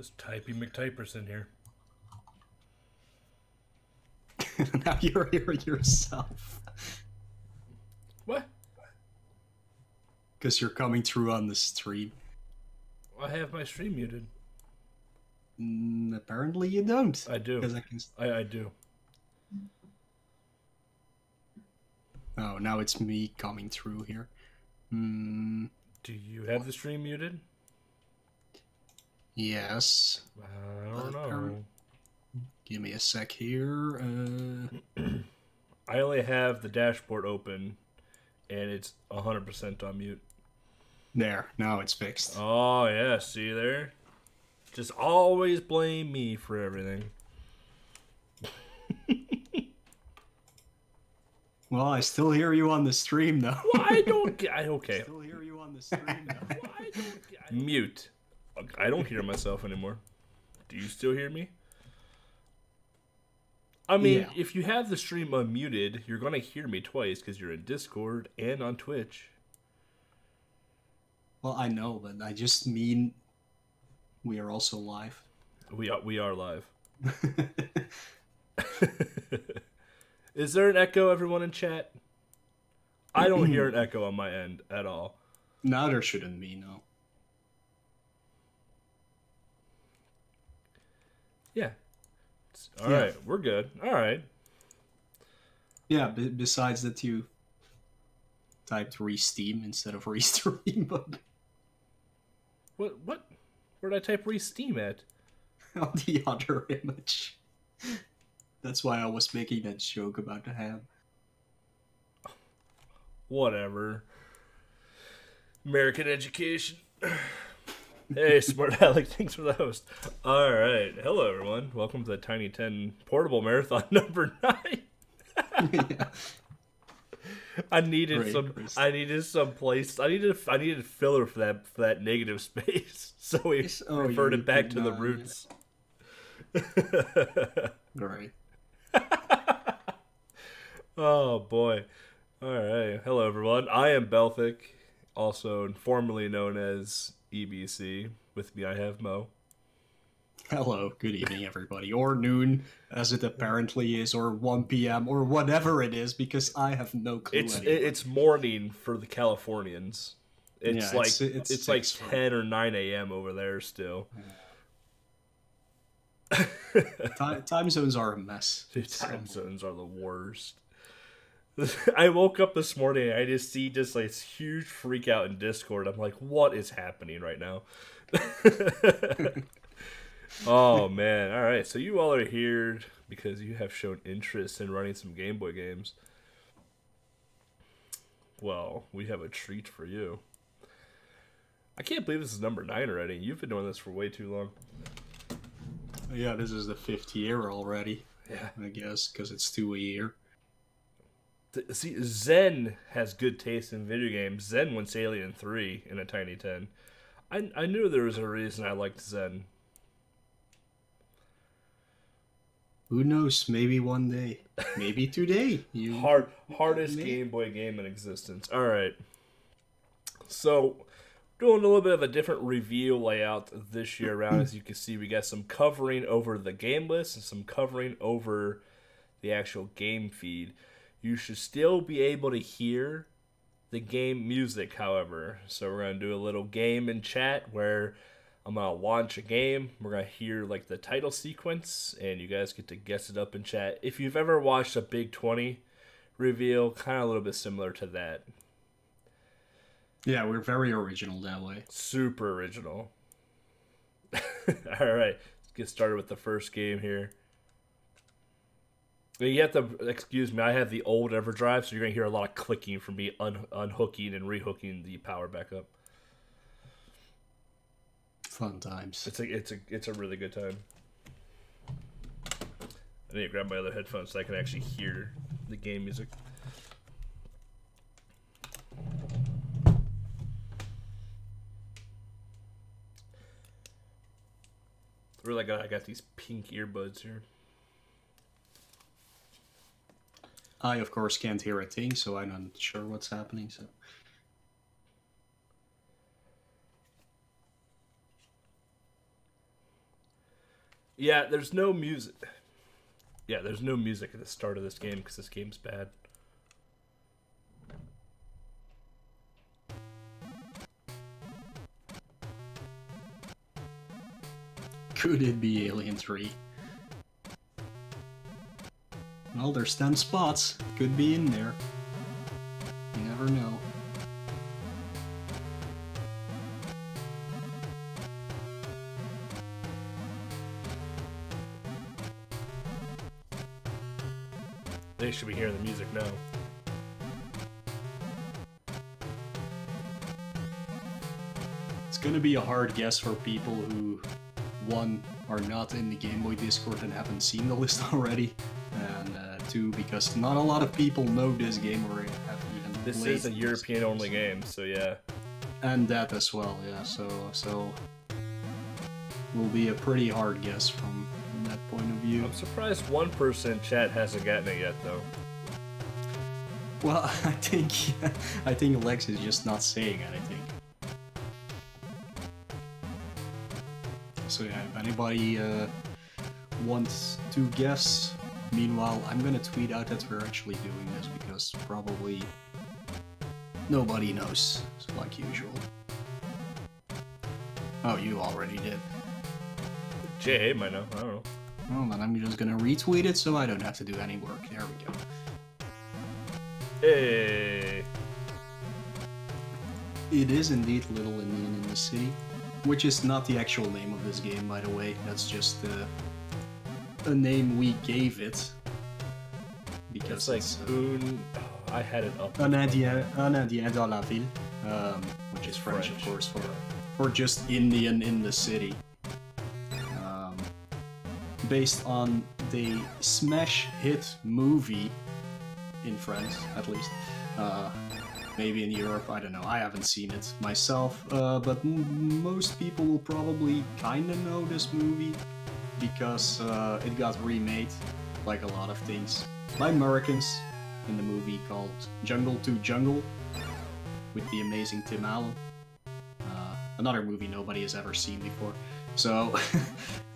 Just typing McTyperson here. Now you're here yourself. What? Because you're coming through on the stream. I have my stream muted. Apparently you don't. I do. I do. Oh, now it's me coming through here. Do you have the stream muted? Yes. I don't know. Give me a sec here. I only have the dashboard open, and it's 100% on mute. There, now it's fixed. Oh, yeah, see there? Just always blame me for everything. Well, I still hear you on the stream, though. Well, I don't get... Okay. I still hear you on the stream, though. Well, I don't get... Mute. I don't hear myself anymore. Do you still hear me? I mean, Yeah. If you have the stream unmuted, you're going to hear me twice because you're in Discord and on Twitch. Well, I know, but I just mean we are also live. We are live. Is there an echo, everyone in chat? I don't hear an echo on my end at all. No, there shouldn't be, no. Yeah. All right, we're good. All right. Yeah, besides that you typed re-steam instead of restream, but... What? Where did I type re-steam at? On the other image. That's why I was making that joke about the ham. Whatever. American education. Hey, Smart Alec, thanks for the host. All right. Hello, everyone. Welcome to the Tiny10 Portable Marathon number 9. Yeah. I needed Great. I needed a filler for that negative space. So we reverted back to the roots. Great. Oh boy. All right. Hello everyone. I am Belthic, also formerly known as EBC. With me I have Mo. Hello, good evening everybody, or noon, as it apparently is, or 1 p.m., or whatever it is, because I have no clue anymore. It's morning for the Californians. It's it's like 10 or 9 a.m. over there still. Time zones are a mess. Time zones are the worst. I woke up this morning and I just see this huge freak out in Discord. I'm like, what is happening right now? Oh man. All right. So you all are here because you have shown interest in running some Game Boy games. Well, we have a treat for you. I can't believe this is number 9 already. You've been doing this for way too long. Yeah, this is the 5th year already. Yeah. I guess, because it's 2 a year. See, Zen has good taste in video games. Zen wants Alien 3 in a Tiny 10. I knew there was a reason I liked Zen. Who knows? Maybe one day. Maybe today. Hardest Game Boy game in existence. Alright. So, doing a little bit of a different reveal layout this year around. As you can see, we got some covering over the game list and some covering over the actual game feed. You should still be able to hear the game music, however. So we're going to do a little game in chat where I'm going to launch a game. We're going to hear like the title sequence, and you guys get to guess it up in chat. If you've ever watched a Big 20 reveal, kind of a little bit similar to that. Yeah, we're very original that way. Super original. All right, let's get started with the first game here. You have to, excuse me, I have the old EverDrive, so you're going to hear a lot of clicking from me unhooking and rehooking the power back up. Fun times. It's a really good time. I need to grab my other headphones so I can actually hear the game music. Really, I got these pink earbuds here. I, of course, can't hear a thing, so I'm not sure what's happening. So, Yeah, there's no music. Yeah, there's no music at the start of this game because this game's bad. Could it be Alien 3? Well, there's 10 spots. Could be in there. You never know. They should be hearing the music now. It's gonna be a hard guess for people who, one, are not in the Game Boy Discord and haven't seen the list already, and two, because not a lot of people know this game or have even This played is a European-only game, so yeah. And that as well, yeah, so will be a pretty hard guess from that point of view. I'm surprised one person in chat hasn't gotten it yet, though. Well, I think Lex is just not saying anything. So yeah, if anybody wants to guess, meanwhile, I'm gonna tweet out that we're actually doing this because probably nobody knows, so like usual. Oh, you already did. J.A. might know, I don't know. Well, then I'm just gonna retweet it so I don't have to do any work. There we go. Hey! It is indeed Little Indian in the City, which is not the actual name of this game, by the way. That's just a name we gave it. Because it's like I had it up. Un Indien dans la ville, which is French, of course, for just Indian in the city. Based on the smash hit movie in France, at least. Maybe in Europe, I don't know. I haven't seen it myself, but most people will probably kinda know this movie because it got remade, like a lot of things, by Americans in the movie called Jungle to Jungle with the amazing Tim Allen. Another movie nobody has ever seen before. So,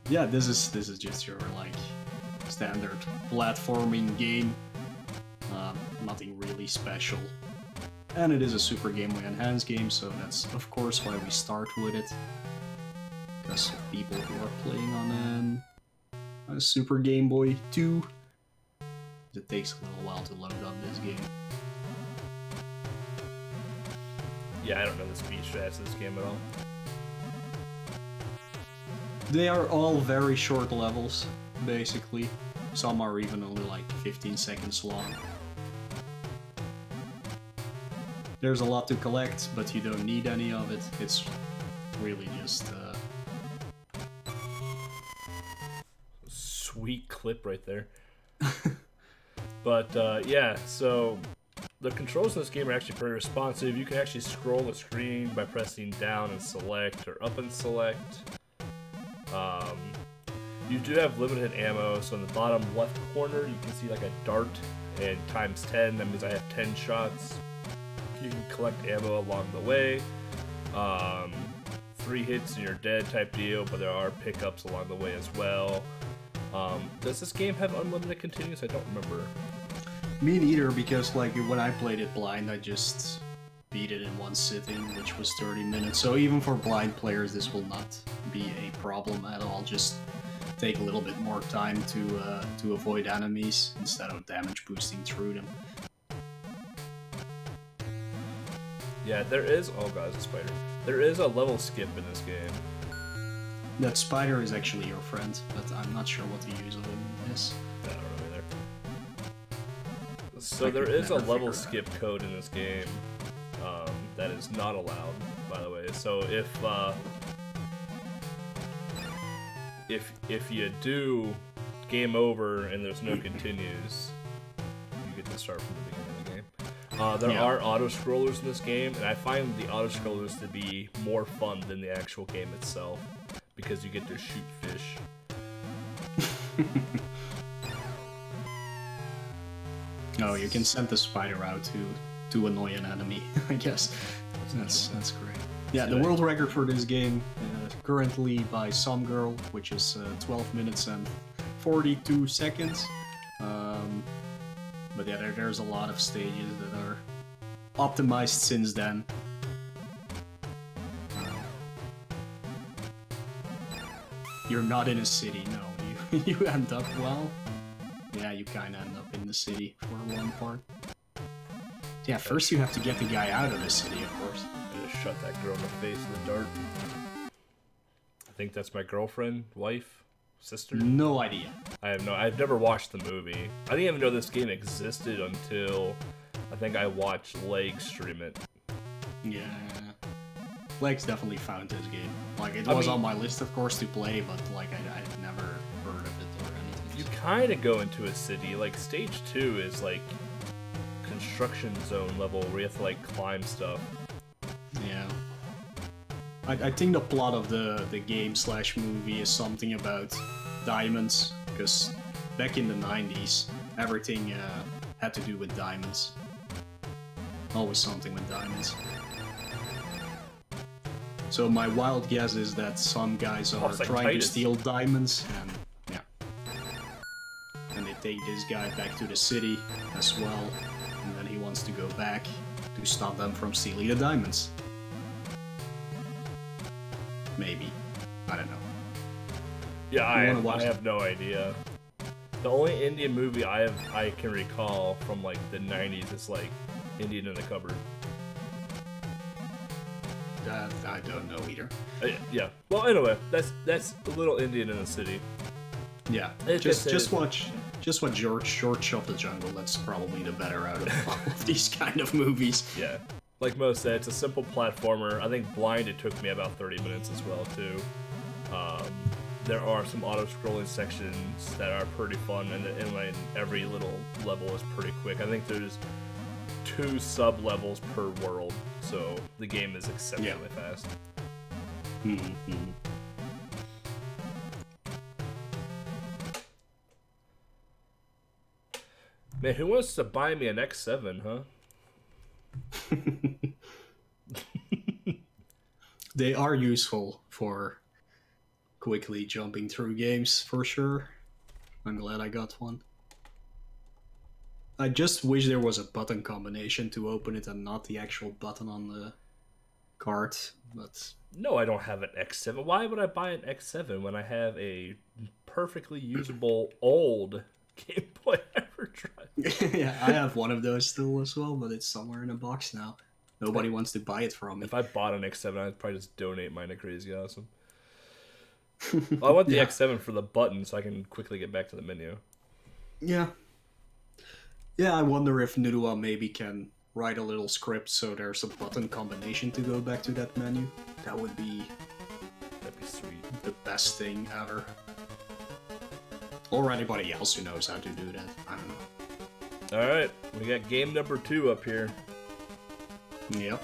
yeah, this is just your like standard platforming game. Nothing really special. And it is a Super Game Boy Enhanced game, so that's of course why we start with it. Because of people who are playing on a Super Game Boy 2. It takes a little while to load up this game. Yeah, I don't know the speed strats of this game at all. They are all very short levels, basically. Some are even only like 15 seconds long. There's a lot to collect, but you don't need any of it. It's really just sweet clip right there. But yeah, so the controls in this game are actually pretty responsive. You can actually scroll the screen by pressing down and select or up and select. You do have limited ammo, so in the bottom left corner you can see like a dart and times 10. That means I have 10 shots. You can collect ammo along the way. 3 hits and you're dead type deal, but there are pickups along the way as well. Does this game have unlimited continues? I don't remember. Me neither, because like when I played it blind, I just beat it in one sitting, which was 30 minutes. So even for blind players, this will not be a problem at all. Just take a little bit more time to avoid enemies instead of damage boosting through them. Yeah, there is. Oh god, it's a spider. There is a level skip in this game. That spider is actually your friend, but I'm not sure what the use of him is. I don't know either. So there is a level skip code in this game that is not allowed, by the way. So if you do game over and there's no continues, you get to start from the beginning of the game. There are auto-scrollers in this game, and I find the auto-scrollers to be more fun than the actual game itself, because you get to shoot fish. Oh, you can send the spider out to annoy an enemy, I guess. That's great. Yeah, the world record for this game, currently by Some Girl, which is 12 minutes and 42 seconds. But yeah, there's a lot of stages that are optimized since then. You're not in a city, no. You end up, well... Yeah, you kinda end up in the city for one part. Yeah, first you have to get the guy out of the city, of course. I just shot that girl in the face with a dart. I think that's my girlfriend, wife, sister? No idea. I've never watched the movie. I didn't even know this game existed until I think I watched Leg stream it. Yeah. Leg's definitely found this game. Like, it was on my list, of course, to play, but like, I've never heard of it or anything. You kind of go into a city. Like, stage 2 is like construction zone level where you have to like climb stuff. Yeah. I think the plot of the game/movie is something about diamonds, because back in the 90s, everything had to do with diamonds. Always something with diamonds. So my wild guess is that some guys are trying to steal diamonds, and yeah. And they take this guy back to the city as well, and then he wants to go back to stop them from stealing the diamonds. Maybe. I don't know. Yeah, I have no idea. The only Indian movie I can recall from like the 90s is like Indian in the Cupboard. I don't know either. Yeah. Well, anyway, that's a little Indian in the city. Yeah. Just watch George of the Jungle. That's probably the better out of all of these kind of movies. Yeah. Like Mo said, it's a simple platformer. I think Blind, it took me about 30 minutes as well, too. There are some auto-scrolling sections that are pretty fun, and like every little level is pretty quick. I think there's 2 sub-levels per world, so the game is exceptionally fast. Mm-hmm. Man, who wants to buy me an X7, huh? They are useful for quickly jumping through games, for sure. I'm glad I got one. I just wish there was a button combination to open it and not the actual button on the card, but... No, I don't have an X7. Why would I buy an X7 when I have a perfectly usable old Game Boy EverDrive? Yeah, I have one of those still as well, but it's somewhere in a box now. Nobody wants to buy it from me. If I bought an X7, I'd probably just donate mine to Crazy Awesome. Well, I want the X7 for the button so I can quickly get back to the menu. Yeah. Yeah, I wonder if Nudua maybe can write a little script so there's a button combination to go back to that menu. That'd be sweet. The best thing ever. Or anybody else who knows how to do that. I don't know. Alright, we got game number 2 up here. Yep.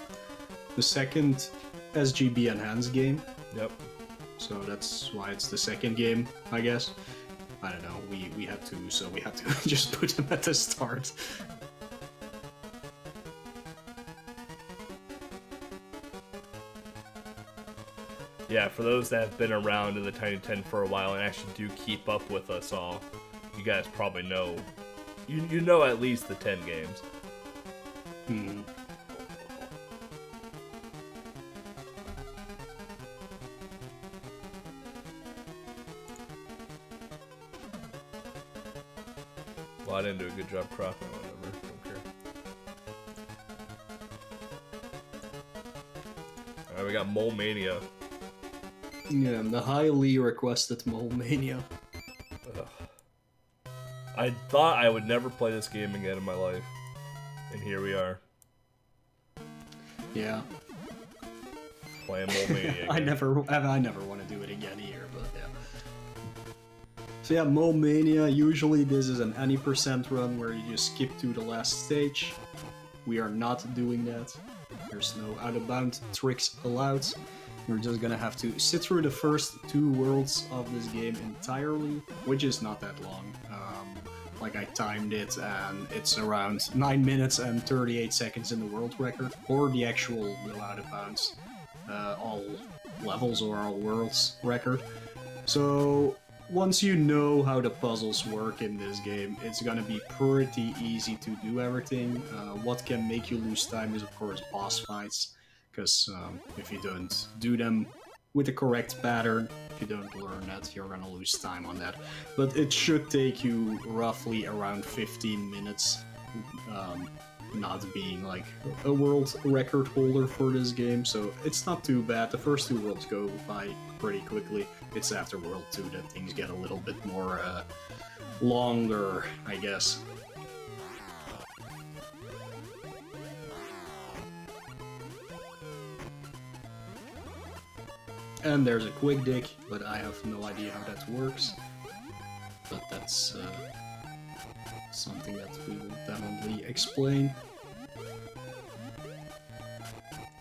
The second SGB Enhanced game. Yep. So that's why it's the second game, I guess. I don't know, we had to, so we had to just put them at the start. Yeah, for those that have been around in the Tiny10 for a while and actually do keep up with us all, you guys probably know, you know at least the 10 games. Hmm. Well, I didn't do a good job cropping or whatever. Don't care. Alright, we got Mole Mania. Yeah, the highly requested Mole Mania. Ugh. I thought I would never play this game again in my life. And here we are. Yeah. Playing Mole Mania again. I never want to do it again either, but yeah. So yeah, Mole Mania, usually this is an any % run where you just skip to the last stage. We are not doing that. There's no out-of-bound tricks allowed. You're just gonna have to sit through the first 2 worlds of this game entirely, which is not that long. Like I timed it, and it's around 9 minutes and 38 seconds in the world record, or the actual no out-of-bounds. all levels or all worlds record. So once you know how the puzzles work in this game, it's gonna be pretty easy to do everything. What can make you lose time is of course boss fights, because if you don't do them with the correct pattern, if you don't learn that, you're gonna lose time on that. But it should take you roughly around 15 minutes, not being like a world record holder for this game, so it's not too bad. The first two worlds go by pretty quickly. It's after World 2 that things get a little bit more longer, I guess. And there's a quick dig, but I have no idea how that works. But that's something that we will definitely explain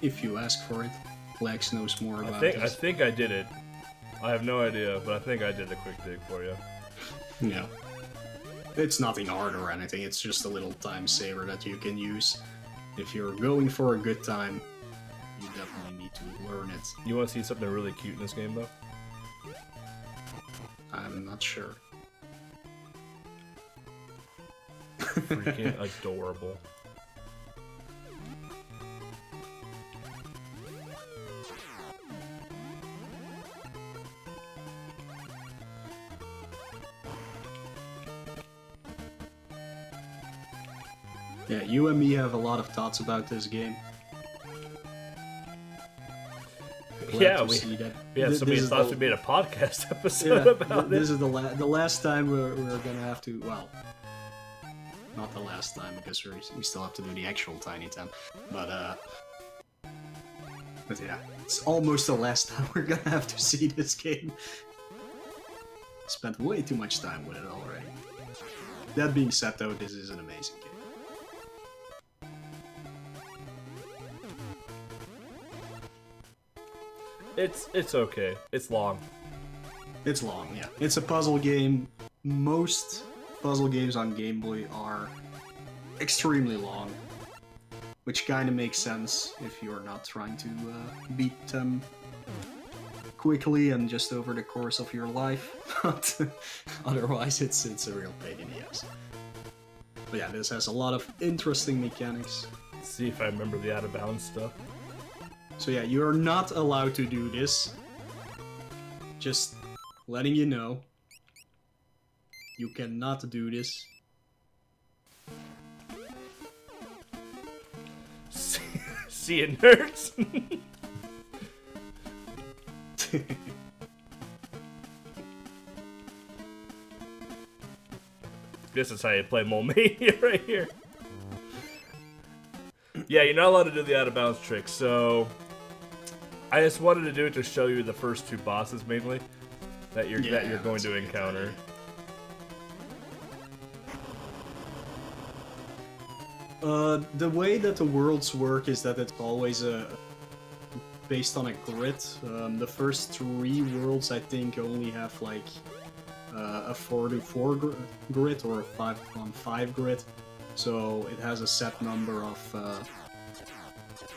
if you ask for it. Lex knows more about it. I think I did it. I have no idea, but I think I did a quick dig for you. Yeah. It's nothing hard or anything, it's just a little time saver that you can use. If you're going for a good time, you definitely need to learn it. You want to see something really cute in this game, though? I'm not sure. Freaking adorable. Yeah, you and me have a lot of thoughts about this game. Yeah, we have so many thoughts. We made a podcast episode about it. This is the last time we're gonna have to. Well, not the last time because we still have to do the actual Tiny10. But yeah, it's almost the last time we're gonna have to see this game. Spent way too much time with it already. That being said, though, this is an amazing game. It's okay. It's long. It's long, yeah. It's a puzzle game. Most puzzle games on Game Boy are extremely long, which kind of makes sense if you're not trying to beat them quickly and just over the course of your life. But otherwise, it's a real pain in the ass. But yeah, this has a lot of interesting mechanics. Let's see if I remember the out of bounds stuff. So yeah, you're not allowed to do this. Just letting you know. You cannot do this. See you, nerds! This is how you play Mole Mania right here. Yeah, you're not allowed to do the out of bounds trick, so I just wanted to do it to show you the first two bosses mainly that you're going to encounter. The way that the worlds work is that it's always based on a grid. The first three worlds, I think, only have like a 4-to-4 grid or a 5-on-5 grid, so it has a set number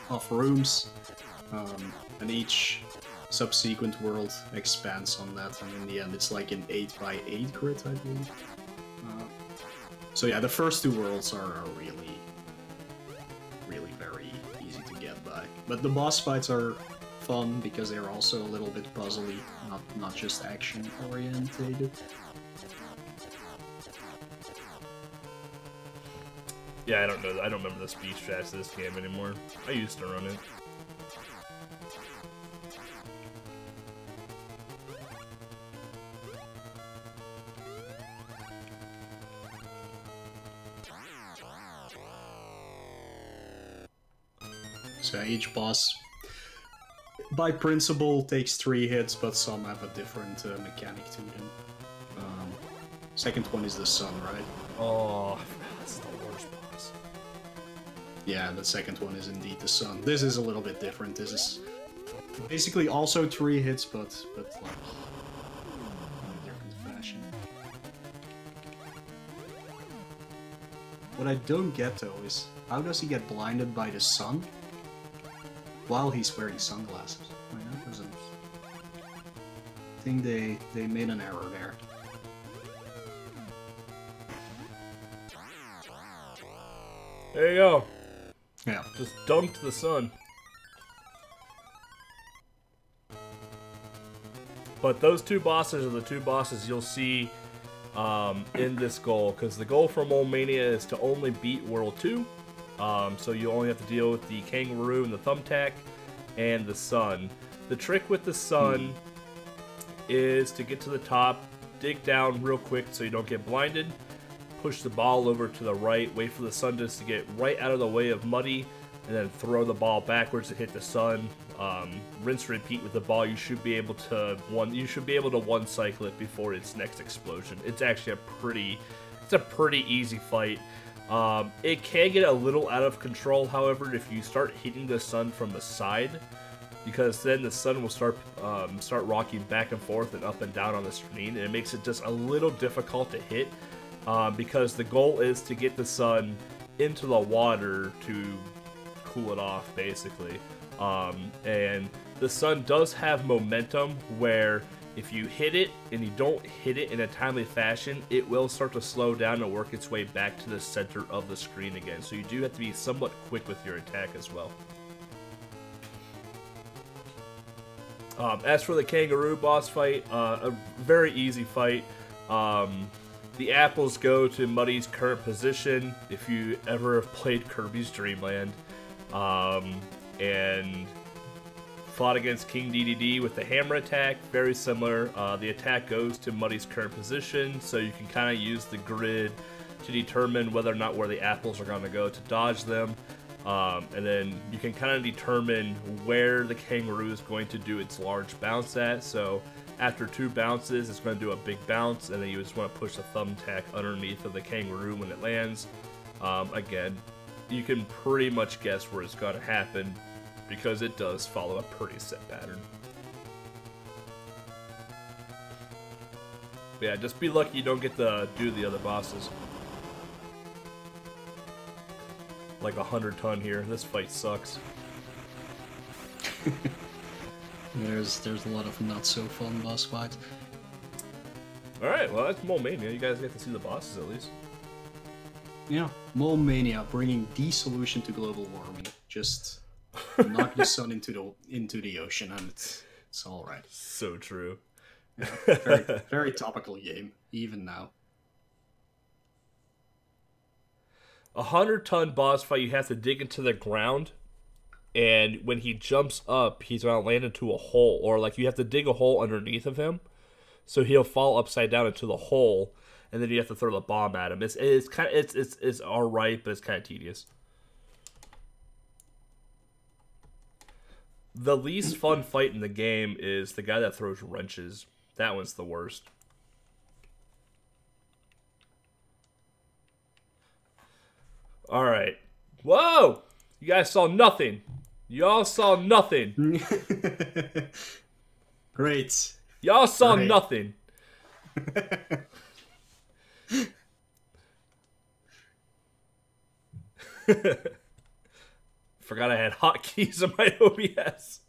of rooms, and each subsequent world expands on that, and in the end it's like an 8x8 grid, I believe. So yeah, the first two worlds are really very easy to get by. But the boss fights are fun because they're also a little bit puzzly, not just action orientated. Yeah, I don't know. I don't remember the speed strats of this game anymore. I used to run it. So each boss, by principle, takes 3 hits, but some have a different mechanic to them. Second one is the sun, right? Oh, that's the worst boss. Yeah, the second one is indeed the sun. This is a little bit different. This is basically also 3 hits, but like in a different fashion. What I don't get though is, how does he get blinded by the sun? while he's wearing sunglasses. Wait, that doesn't... I think they made an error there. There you go. Yeah. Just dunked the sun. But those two bosses are the two bosses you'll see in this goal, because the goal for Mole Mania is to only beat World 2. So you only have to deal with the kangaroo and the thumbtack and the sun. The trick with the sun is to get to the top, dig down real quick so you don't get blinded, push the ball over to the right, wait for the sun just to get right out of the way of Muddy, and then throw the ball backwards to hit the sun. Rinse, repeat with the ball. You should be able to one cycle it before its next explosion. It's actually a pretty easy fight. It can get a little out of control, however, if you start hitting the sun from the side, because then the sun will start rocking back and forth and up and down on the screen, and it makes it just a little difficult to hit, because the goal is to get the sun into the water to cool it off, basically. And the sun does have momentum where if you hit it and you don't hit it in a timely fashion, it will start to slow down and work its way back to the center of the screen again. So you do have to be somewhat quick with your attack as well. As for the kangaroo boss fight, a very easy fight. The apples go to Muddy's current position, if you ever have played Kirby's Dream Land. And fought against King DDD with the hammer attack, very similar. The attack goes to Muddy's current position, so you can kind of use the grid to determine whether or not where the apples are going to go to dodge them. And then you can kind of determine where the kangaroo is going to do its large bounce at. So after 2 bounces, it's going to do a big bounce, and then you just want to push the thumbtack underneath of the kangaroo when it lands. Again, you can pretty much guess where it's going to happen, because it does follow a pretty set pattern. But yeah, just be lucky you don't get to do the other bosses. Like 100 ton here. This fight sucks. There's a lot of not so fun boss fights. Alright, well that's Mole Mania. You guys get to see the bosses at least. Yeah, Mole Mania, bringing the solution to global warming. Just knock the sun into the ocean, and it's all right. So true. Yeah, very, very topical game, even now. 100-ton boss fight. You have to dig into the ground, and when he jumps up, he's gonna land into a hole, or like you have to dig a hole underneath of him, so he'll fall upside down into the hole. And then you have to throw the bomb at him. It's all right, but it's kind of tedious. The least fun fight in the game is the guy that throws wrenches. That one's the worst. All right. Whoa! You guys saw nothing. Y'all saw nothing. Great. Y'all saw nothing. Forgot I had hotkeys on my OBS.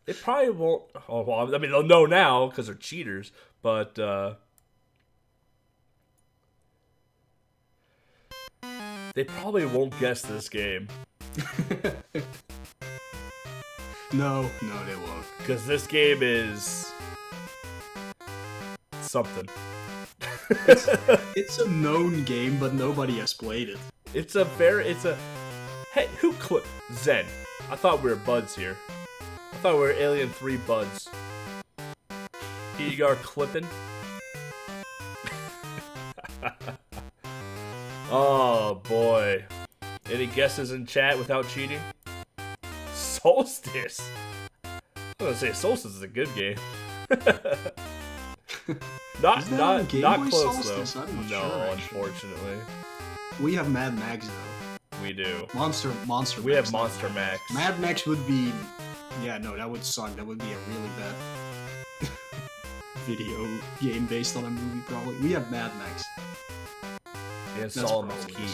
They probably won't. Oh, well, I mean, they'll know now because they're cheaters, but they probably won't guess this game. No, they won't. Because this game is something. It's a known game, but nobody has played it. Hey, who clipped Zen? I thought we were buds here. I thought we were Alien 3 buds. Here you are clipping. Oh boy. Any guesses in chat without cheating? Solstice. I was gonna say Solstice is a good game. not close though. I'm not No, sure, unfortunately. We have Mad Max though. We do. Monster. We Max, have Monster Max. Mad Max would be. Yeah, no, that would suck. That would be a really bad video game based on a movie, probably. We have Mad Max. And Solomon's Key.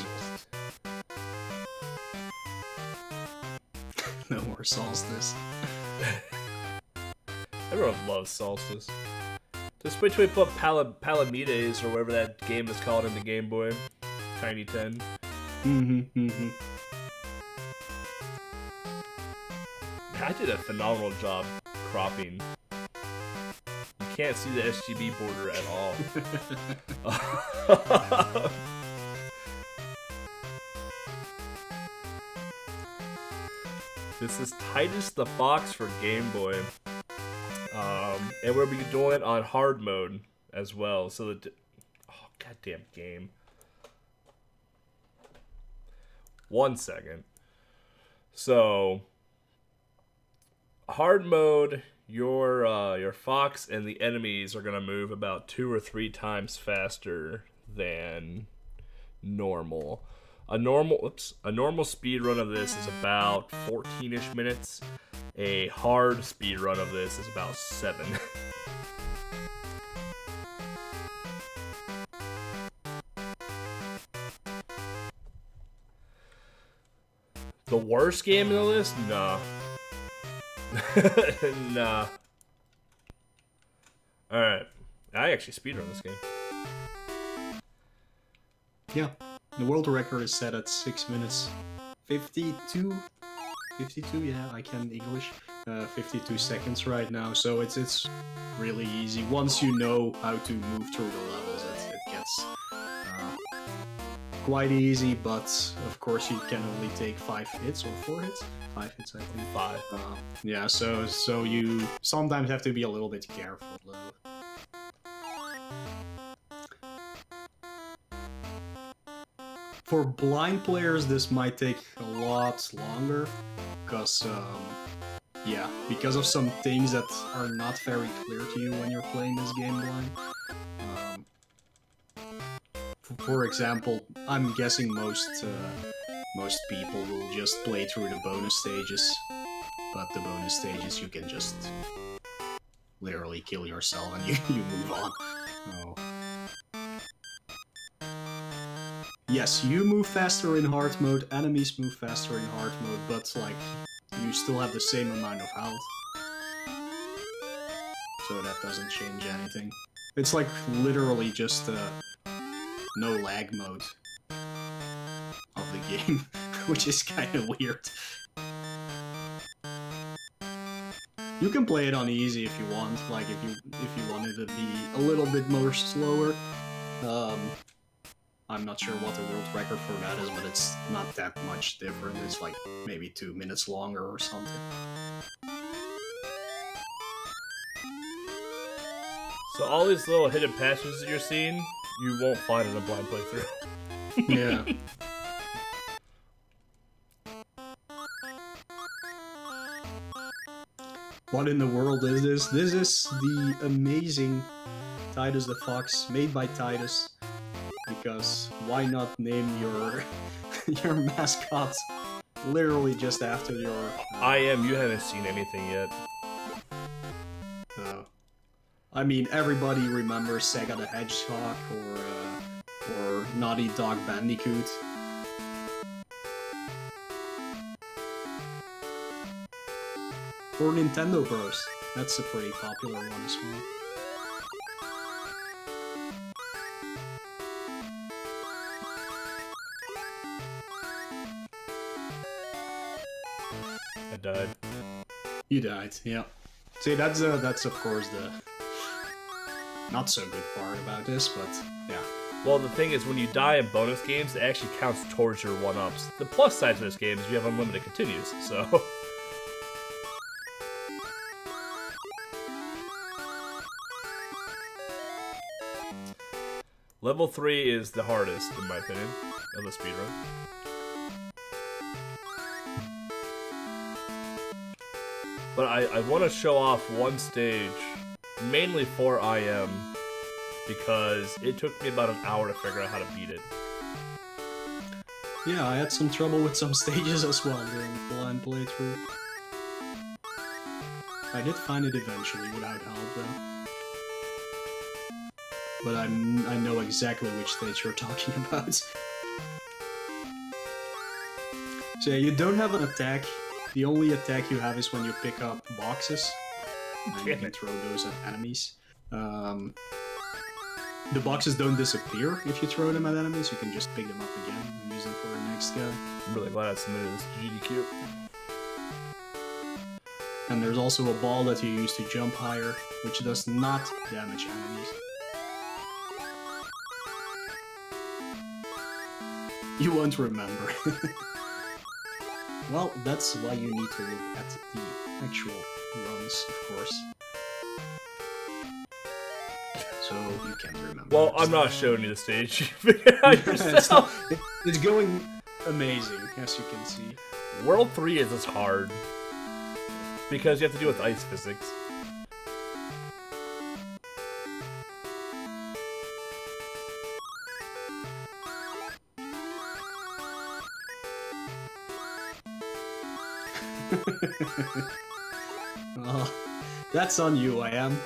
for Solstice. Everyone loves Solstice. Just wait till we put Palamedes or whatever that game is called in the Game Boy. Tiny10. I did a phenomenal job cropping. You can't see the SGB border at all. This is Titus the Fox for Game Boy. And we'll be doing it on hard mode as well. So the goddamn game. 1 second. So hard mode, your fox and the enemies are gonna move about 2 or 3 times faster than normal. A normal speed run of this is about 14-ish minutes. A hard speed run of this is about 7. The worst game in the list? Nah. Nah. Alright. I actually speedrun this game. Yeah. The world record is set at 6 minutes 52. 52, yeah, I can English. 52 seconds right now, so it's really easy. Once you know how to move through the levels, it gets quite easy, but of course you can only take 5 hits or 4 hits. 5 hits, I think. 5. Yeah, so you sometimes have to be a little bit careful, though. For blind players, this might take a lot longer, because, yeah, because of some things that are not very clear to you when you're playing this game blind. For example, I'm guessing most people will just play through the bonus stages, but the bonus stages you can just literally kill yourself and you move on. Oh. Yes, you move faster in hard mode, enemies move faster in hard mode, but like, you still have the same amount of health. So that doesn't change anything. It's like literally just no lag mode of the game, which is kind of weird. You can play it on easy if you want, like if you wanted to be a little bit more slower. I'm not sure what the world record for that is, but it's not that much different. It's like maybe 2 minutes longer or something. So all these little hidden passages that you're seeing, you won't find in a blind playthrough. Yeah. What in the world is this? This is the amazing Titus the Fox, made by Titus. Because why not name your your mascot literally just after your... you haven't seen anything yet. I mean, everybody remembers Sega the Hedgehog or Naughty Dog Bandicoot. Or Nintendo Bros. That's a pretty popular one as well. I died. You died, yeah. See, that's of course the not so good part about this, but yeah. Well, the thing is, when you die in bonus games, it actually counts towards your 1-ups. The plus side of this game is you have unlimited continues, so... Level 3 is the hardest, in my opinion, of the speedrun. But I want to show off one stage, mainly for IM, because it took me about an hour to figure out how to beat it. Yeah, I had some trouble with some stages as well during the blind playthrough. I did find it eventually without help though. But I know exactly which stage you're talking about. So yeah, you don't have an attack The only attack you have is when you pick up boxes. And you can throw those at enemies. The boxes don't disappear if you throw them at enemies. You can just pick them up again and use them for your next guy. I'm really glad I submitted this to GDQ. And there's also a ball that you use to jump higher, which does not damage enemies. You won't remember. Well, that's why you need to look at the actual runs, of course. So you can remember. Well, I'm not showing you the stage. You figure it out yourself. It's going amazing, as you can see. World 3 is as hard. Because you have to deal with ice physics. Well, that's on you, I am.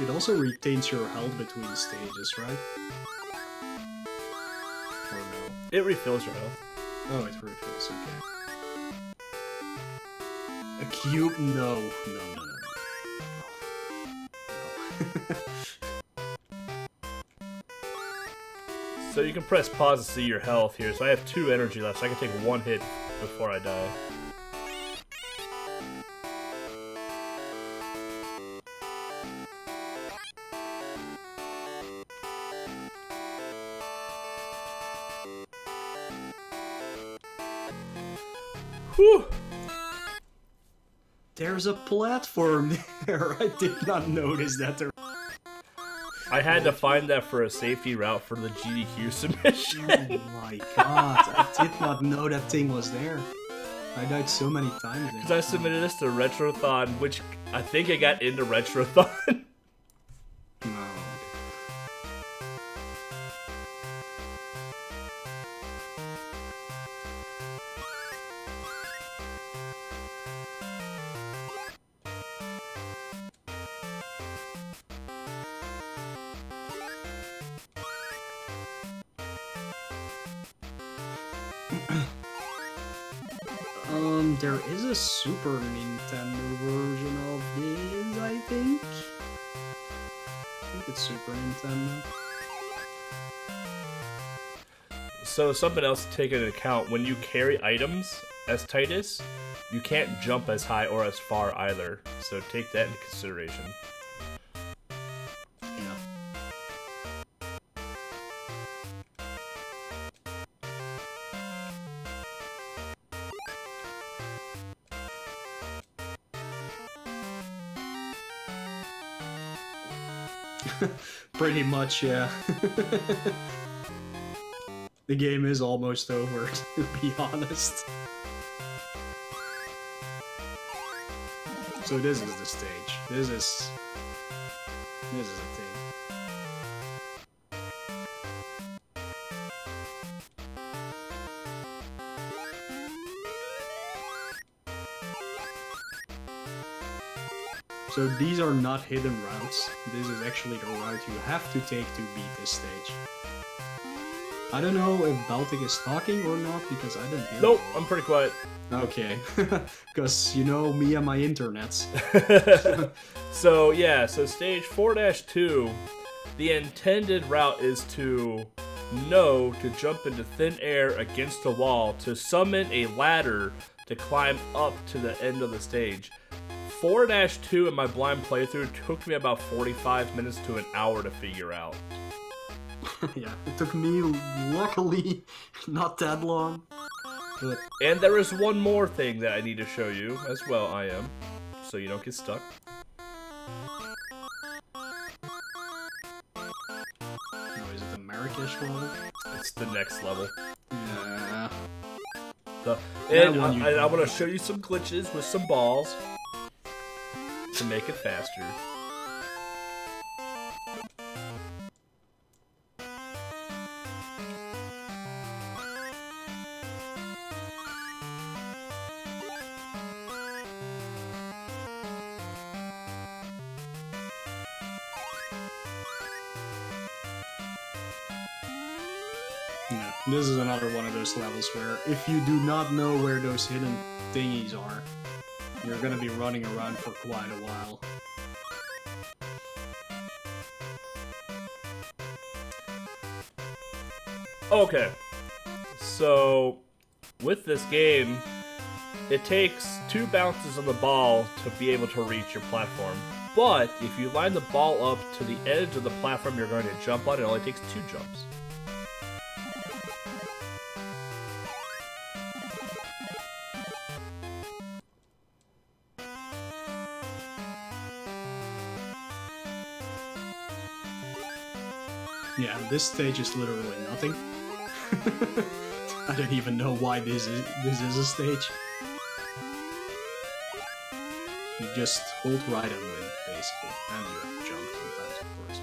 It also retains your health between stages, right? Or no? It refills your health. Oh, it refills, okay. A cube? No. No. So you can press pause to see your health here. So I have 2 energy left, so I can take 1 hit before I die. Whew! There's a platform there. I did not notice that there. I had to find that for a safety route for the GDQ submission. Oh my god, I did not know that thing was there. I died so many times. Because I submitted this to Retrothon, which I think I got into Retrothon. No. There is a Super Nintendo version of this, I think. I think it's Super Nintendo. So something else to take into account, when you carry items as Titus, you can't jump as high or as far either. So take that into consideration. Yeah. Pretty much, yeah. The game is almost over, to be honest. So this is the stage. This is a thing. So these are not hidden routes. This is actually the route you have to take to beat this stage. I don't know if Baltic is talking or not, because I don't hear Nope, him. I'm pretty quiet. Okay. Because, you know, me and my internets. So yeah, so stage 4-2, the intended route is to know to jump into thin air against a wall to summon a ladder to climb up to the end of the stage. 4-2 in my blind playthrough took me about 45 minutes to an hour to figure out. Yeah, it took me, luckily, not that long. But And there is one more thing that I need to show you as well, I am, so you don't get stuck. no, is it the Marrakesh level? It's the next level. Yeah. And I want to show you some glitches with some balls to make it faster. Yeah, this is another one of those levels where if you do not know where those hidden thingies are, you're gonna be running around for quite a while. Okay, so with this game, it takes 2 bounces on the ball to be able to reach your platform. But if you line the ball up to the edge of the platform you're going to jump on, it only takes 2 jumps. Yeah, this stage is literally nothing. I don't even know why this is a stage. You just hold right and win, basically. And you have to jump sometimes, of course.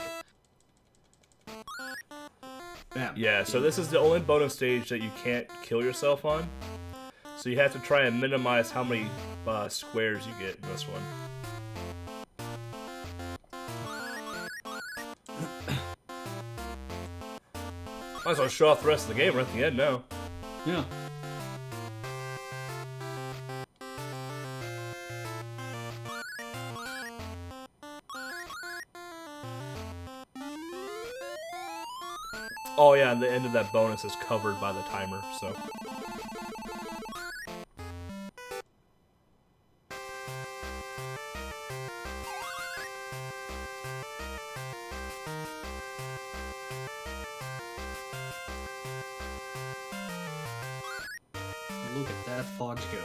But... Bam. Yeah, so this is the only bonus stage that you can't kill yourself on. So you have to try and minimize how many squares you get in this one. Might as well show off the rest of the game. We're at the end now. Yeah. Oh yeah, and the end of that bonus is covered by the timer, so... Look at that fox go.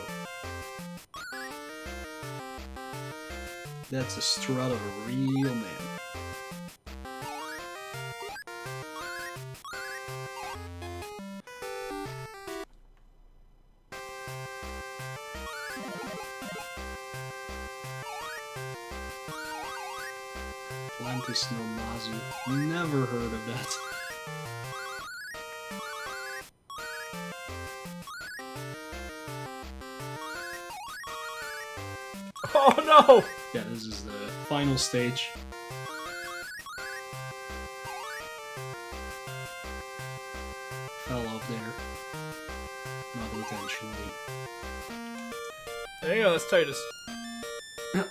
That's a strut of a real man. Atlantis no Mazu. Never heard of that. Oh no! Yeah, this is the final stage. Fell off there. Not intentionally. There you go, that's Titus.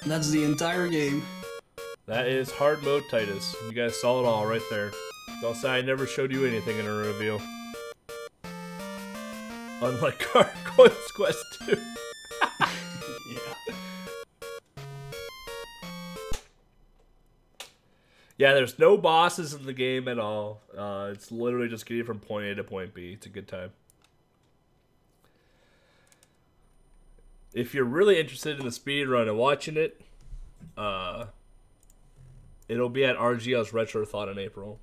That's the entire game. That is hard mode Titus. You guys saw it all right there. Don't say I never showed you anything in a reveal. Unlike Gargoyle's Quest 2. Yeah, there's no bosses in the game at all. It's literally just getting from point A to point B. It's a good time. If you're really interested in the speedrun and watching it, it'll be at RGL's Retrothon in April.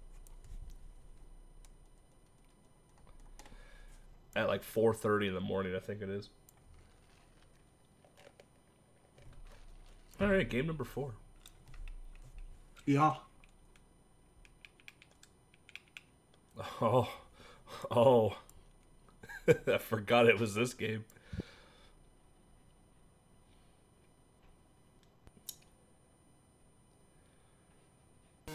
At like 4:30 in the morning, I think it is. Alright, game number 4. Yeah. Oh. I forgot it was this game. Yeah,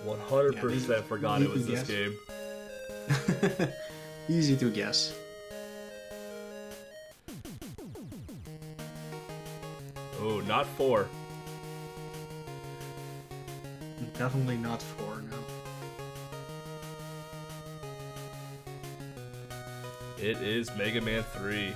100% forgot it was this game. Easy to guess. Oh, not 4. Definitely not 4, no. It is Mega Man 3.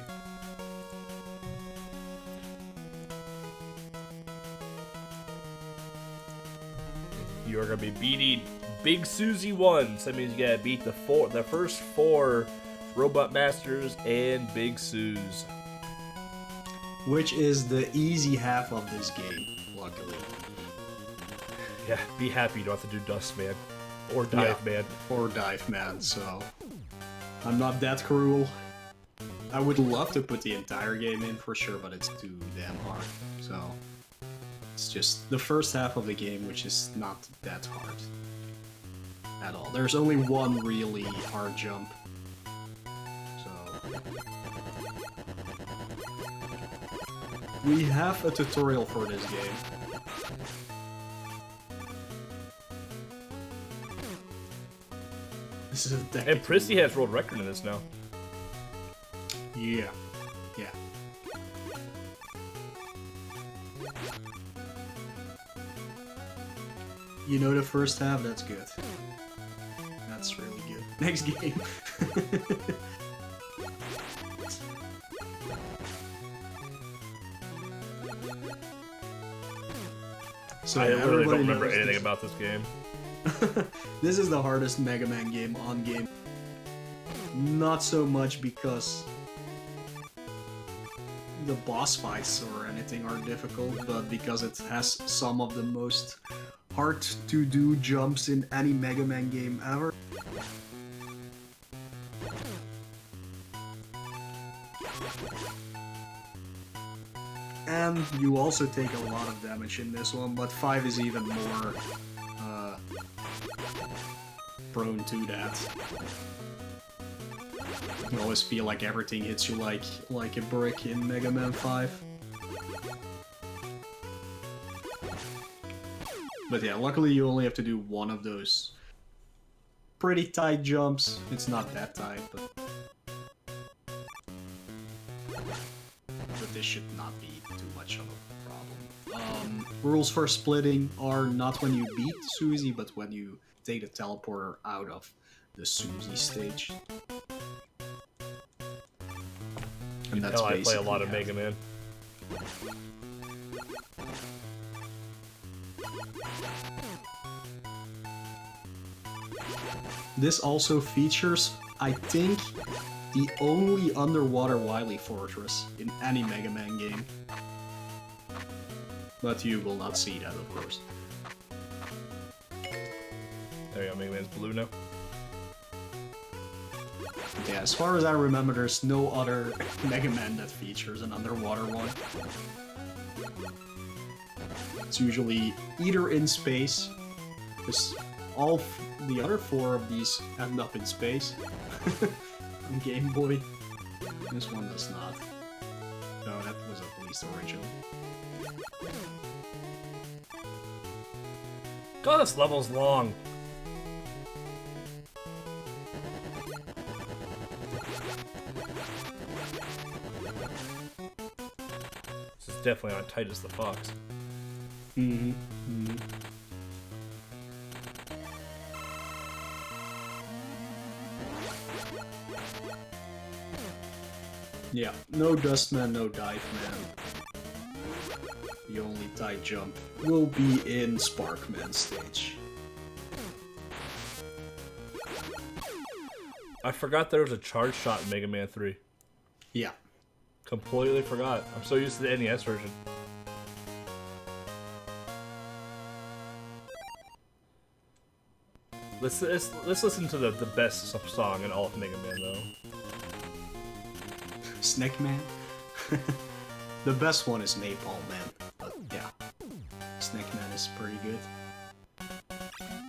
You are going to be beating Big Susie 1. So that means you got to beat the first 4 Robot Masters and Big Suze. Which is the easy half of this game, luckily. Yeah, be happy you don't have to do Dust Man. Or Dive Man. Or Dive Man, so... I'm not that cruel. I would love to put the entire game in for sure, but it's too damn hard. So... It's just the first half of the game, which is not that hard. At all. There's only one really hard jump. So... We have a tutorial for this game. This is a decade. And Prissy has world record in this now. Yeah. Yeah. You know the first half, that's good. That's really good. Next game. So I literally don't remember knows anything this. about this game. This is the hardest Mega Man game on game. Not so much because the boss fights or anything are difficult, but because it has some of the most hard to do jumps in any Mega Man game ever. And you also take a lot of damage in this one, but 5 is even more prone to that. You always feel like everything hits you like a brick in Mega Man 5. But yeah, luckily you only have to do one of those pretty tight jumps. It's not that tight, but this should not be too much of a problem. Rules for splitting are not when you beat Susie, but when you take the teleporter out of the Susie stage. And that's I play a basically lot of how- Mega Man. This also features, I think, the only underwater Wily Fortress in any Mega Man game. But you will not see that, of course. There you go, Mega Man's blue now. Yeah, as far as I remember, there's no other Mega Man that features an underwater one. It's usually either in space, because the other 4 of these end up in space on Game Boy. This one does not. No, that was at least original. God, this level's long. This is definitely not tight as the fox. Mm-hmm. Mm-hmm. Yeah, no Dustman, no Dive Man. The only tight jump will be in Sparkman stage. I forgot there was a charge shot in Mega Man 3. Yeah. Completely forgot. I'm so used to the NES version. Let's listen to the best song in all of Mega Man though. Snake Man. The best one is Napalm Man, but yeah, Snake Man is pretty good.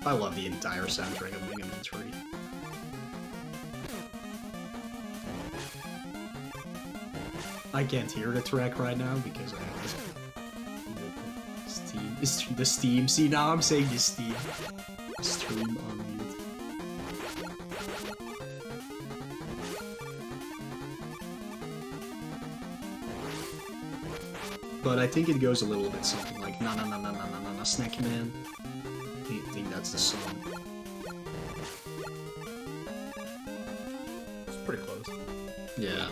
I love the entire soundtrack of Mega Man 3. I can't hear the track right now because I have Steam. The Steam. See, now I'm saying the Steam. Stream on mute. But I think it goes a little bit something like na na na na na na na na Snack Man. I think that's the song. It's pretty close. Yeah.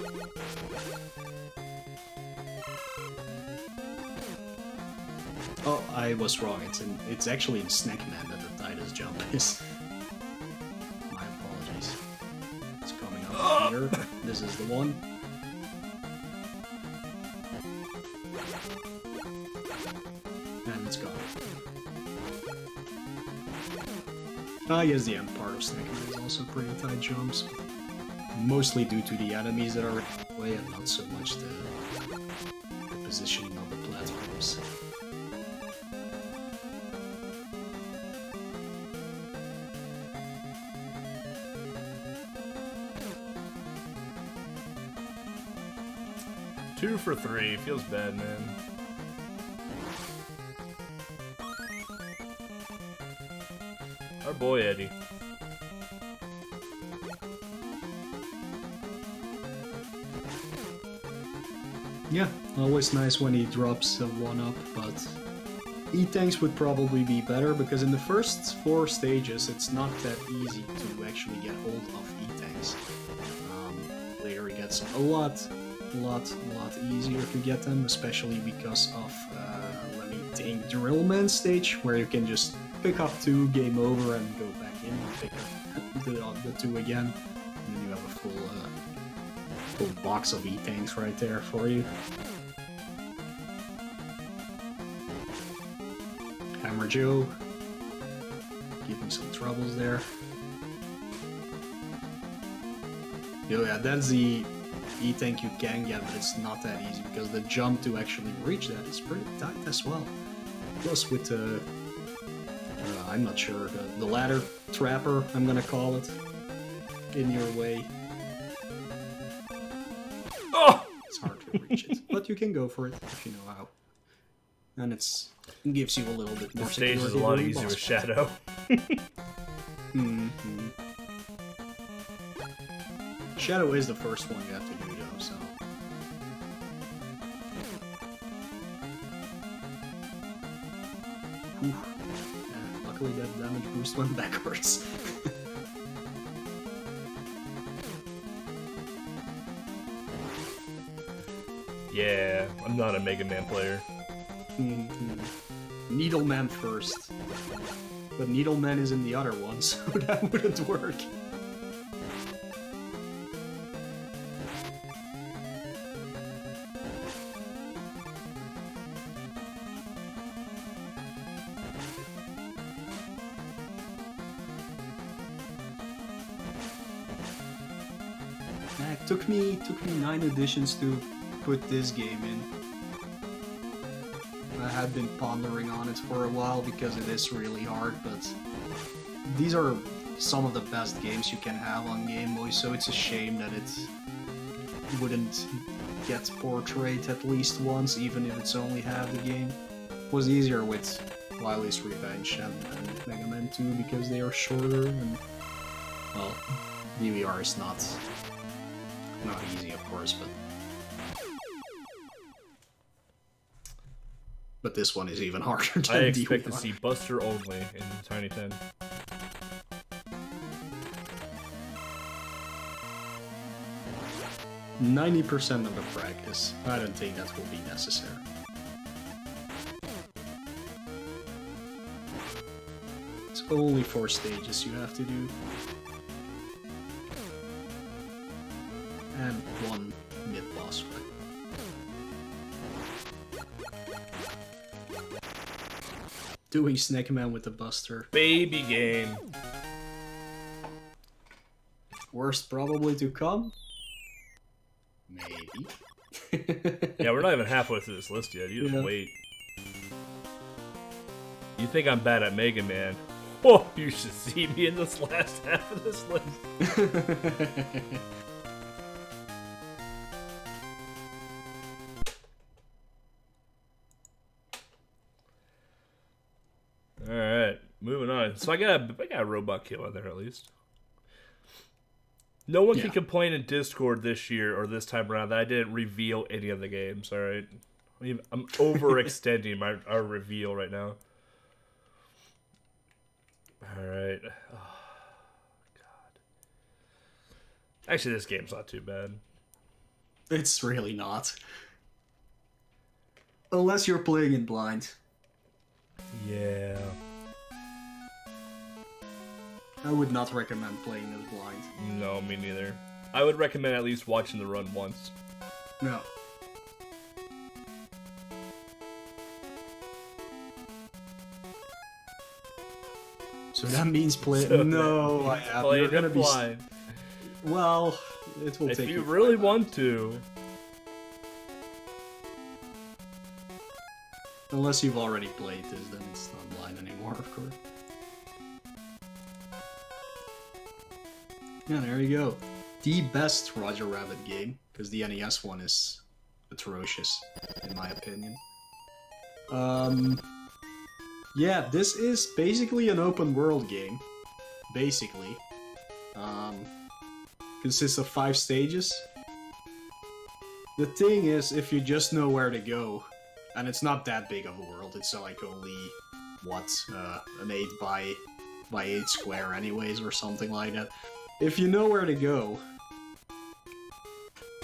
Oh, I was wrong. It's actually in Snack Man that the tightest jump is. My apologies. It's coming up here. This is the one. And it's gone. I guess the end part of Snack Man is also pretty tight jumps. Mostly due to the enemies that are in the way and not so much the positioning of the platforms. Two for 3. Feels bad, man. Our boy Eddie. Yeah, always nice when he drops a 1-up, but E-Tanks would probably be better, because in the first 4 stages it's not that easy to actually get hold of E-Tanks. Later it gets a lot easier to get them, especially because of, let me think, Drillman stage, where you can just pick up 2, game over, and go back in and pick up the 2 again, and then you have a full box of E-Tanks right there for you. Hammer Joe, giving some troubles there. Yeah, that's the E-Tank you can get, but it's not that easy, because the jump to actually reach that is pretty tight as well. Plus with the, I'm not sure, the ladder trapper, I'm gonna call it, in your way. Oh! It's hard to reach it, but you can go for it if you know how. And it gives you a little bit more security. The stage is a lot easier with Shadow. Shadow is the first one you have to do, though, so... Yeah, luckily that damage boost went backwards. Yeah, I'm not a Mega Man player. Needleman first. But Needleman is in the other one, so that wouldn't work. It took me 9 editions to put this game in. I had been pondering on it for a while because it is really hard, but these are some of the best games you can have on Game Boy, so it's a shame that it wouldn't get portrayed at least once, even if it's only half the game. It was easier with Wily's Revenge and Mega Man 2 because they are shorter, and, well, DVR is not easy, of course, but this one is even harder than I expect DVR. to see Buster only in Tiny 10. %90 of the practice. I don't think that will be necessary. It's only 4 stages you have to do. And 1 mid-boss fight. Doing Snake Man with the Buster. Baby game. Worst probably to come? Maybe. Yeah, we're not even halfway through this list yet. You just wait. You think I'm bad at Mega Man? Oh, you should see me in this last half of this list. Alright, moving on. So I got a robot kill in there at least. No one can complain in Discord this year or this time around that I didn't reveal any of the games, alright? I'm overextending our reveal right now. Alright. Oh, God. Actually, this game's not too bad. It's really not. Unless you're playing in blind. Yeah. I would not recommend playing as blind. No, me neither. I would recommend at least watching the run once. No. So that means play. So no, I have. Play You're gonna be blind. Well, it will If take you you really 5 want hours. to. Unless you've already played this, then it's not blind anymore, of course. Yeah, there you go. The best Roger Rabbit game, because the NES one is atrocious, in my opinion. Yeah, this is basically an open world game. Basically. Consists of 5 stages. The thing is, if you just know where to go, and it's not that big of a world, it's like only, what, an 8 by 8 square anyways, or something like that. If you know where to go,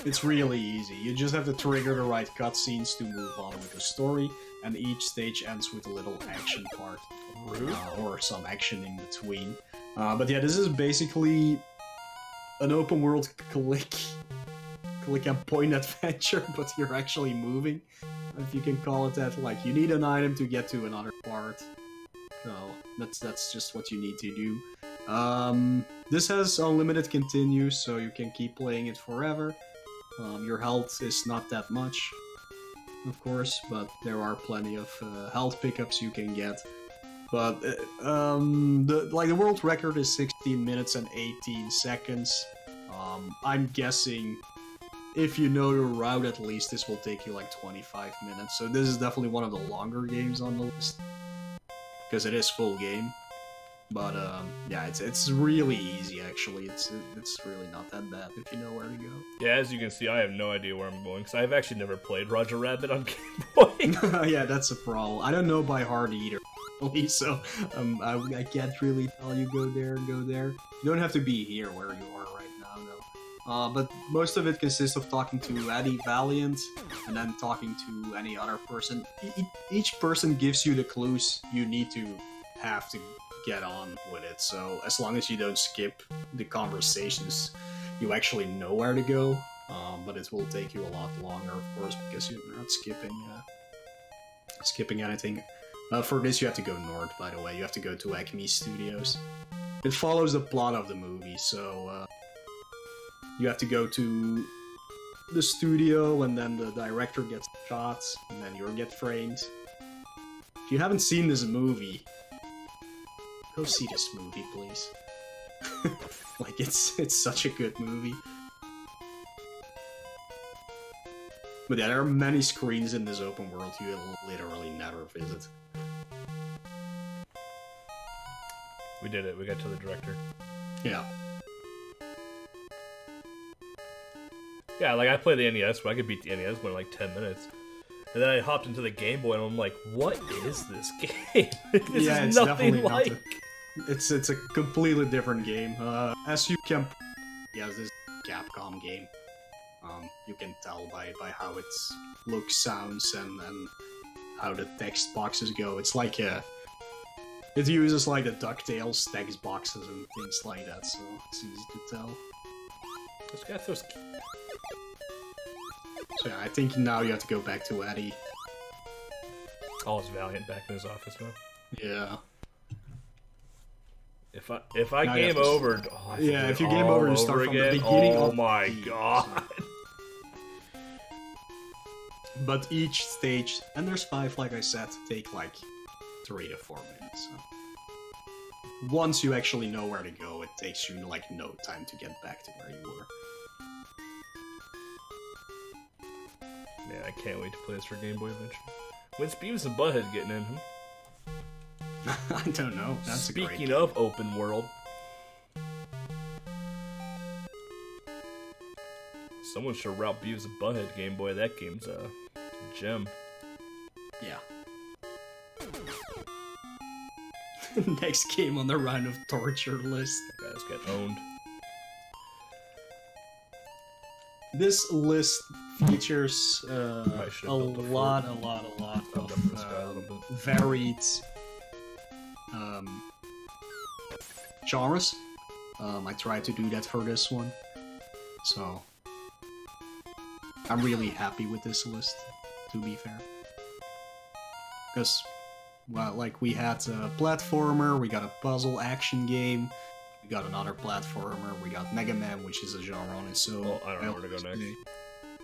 it's really easy. You just have to trigger the right cutscenes to move on with the story, and each stage ends with a little action part, or some action in between. But yeah, this is basically an open world click and point adventure, but you're actually moving, if you can call it that. Like, you need an item to get to another part, so that's just what you need to do. This has unlimited continues, so you can keep playing it forever. Your health is not that much, of course, but there are plenty of health pickups you can get. But the world record is 16 minutes and 18 seconds. I'm guessing if you know your route, at least this will take you like 25 minutes. So this is definitely one of the longer games on the list, because it is full game. But yeah, it's really easy actually. It's really not that bad if you know where to go. Yeah, as you can see, I have no idea where I'm going, because I've actually never played Roger Rabbit on Game Boy. Yeah, that's a problem. I don't know by heart either, so I can't really tell you go there and go there. You don't have to be here where you are right now, though. But most of it consists of talking to Eddie Valiant, and then talking to any other person. Each person gives you the clues you need to have to get on with it, so as long as you don't skip the conversations, you actually know where to go, but it will take you a lot longer, of course, because you're not skipping anything. For this you have to go north, by the way. You have to go to Acme Studios. It follows the plot of the movie, so you have to go to the studio, and then the director gets shot, and then you'll get framed. If you haven't seen this movie, go see this movie, please. Like, it's such a good movie. But yeah, there are many screens in this open world you will literally never visit. We did it. We got to the director. Yeah. Yeah, like, I played the NES, but I could beat the NES in like 10 minutes. And then I hopped into the Game Boy, and I'm like, what is this game? This yeah, is it's nothing definitely like... It's a completely different game. As you can... Yeah, this is a Capcom game. You can tell by how it looks, sounds, and how the text boxes go. It's like a... It uses like the DuckTales text boxes and things like that, so it's easy to tell. This guy throws... So yeah, I think now you have to go back to Eddie. Oh, it's Valiant back in his office now. Yeah. If I game over... Oh, yeah, if you game over, you start from the beginning of... Oh my god. But each stage, and there's 5, like I said, take like 3 to 4 minutes. So. Once you actually know where to go, it takes you like no time to get back to where you were. Man, I can't wait to play this for Game Boy Adventure. When's Beavis and Butthead getting in? I don't know. That's Speaking of open world, someone should route Beavis and Butthead Game Boy. That game's a gem. Yeah. Next game on the Round of Torture list. That guys get owned. This list features a lot of varied genres. I tried to do that for this one, so I'm really happy with this list, to be fair. Because, well, like, we had a platformer, we got a puzzle action game, we got another platformer, we got Mega Man, which is a genre on its own. Well, I don't know where to go next.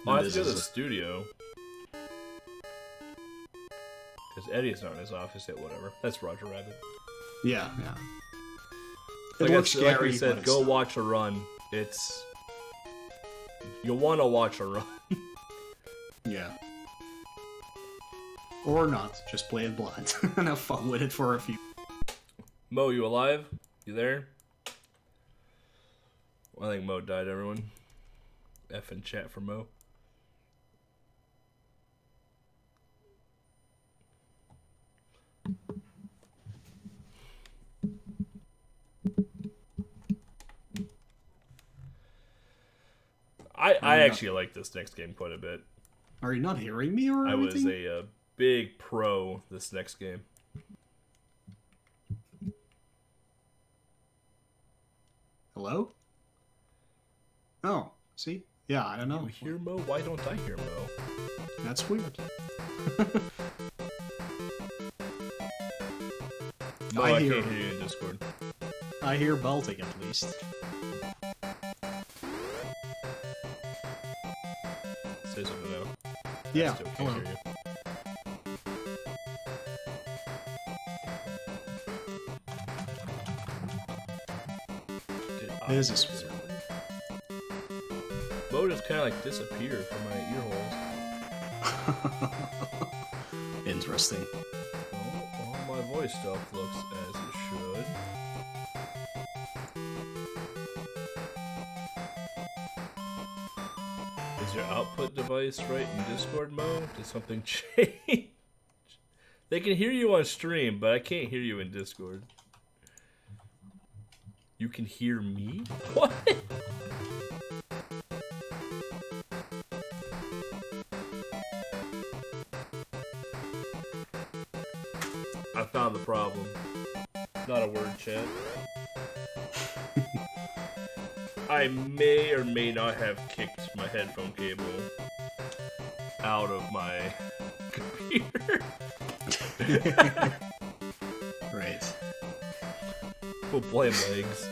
Oh, I have to go to the studio. Because Eddie's not in his office yet, whatever. That's Roger Rabbit. Yeah, yeah. It looks scary, like we said, go watch a run. It's... You'll want to watch a run. Yeah. Or not. Just play it blind. And have fun with it for a few. Mo, you alive? You there? Well, I think Mo died, everyone. F in chat for Mo. I actually like this next game quite a bit. Are you not hearing me or I anything? was a big pro this next game. Hello? Oh, see? Yeah, I don't know. You hear Mo? Why don't I hear Mo? That's weird. Mo, I can't hear you in Discord. I hear Baltic at least. Say something now. Yeah, I still can't hello. hear you. This is weird. Mo just kind of like disappeared from my ear holes. Interesting. Well, all my voice stuff looks as it should. Is your output device right in Discord mode? Did something change? They can hear you on stream, but I can't hear you in Discord. You can hear me? What? I found the problem. Not a word, chat. I may or may not have kicked my headphone cable out of my computer. Great. We'll blame legs.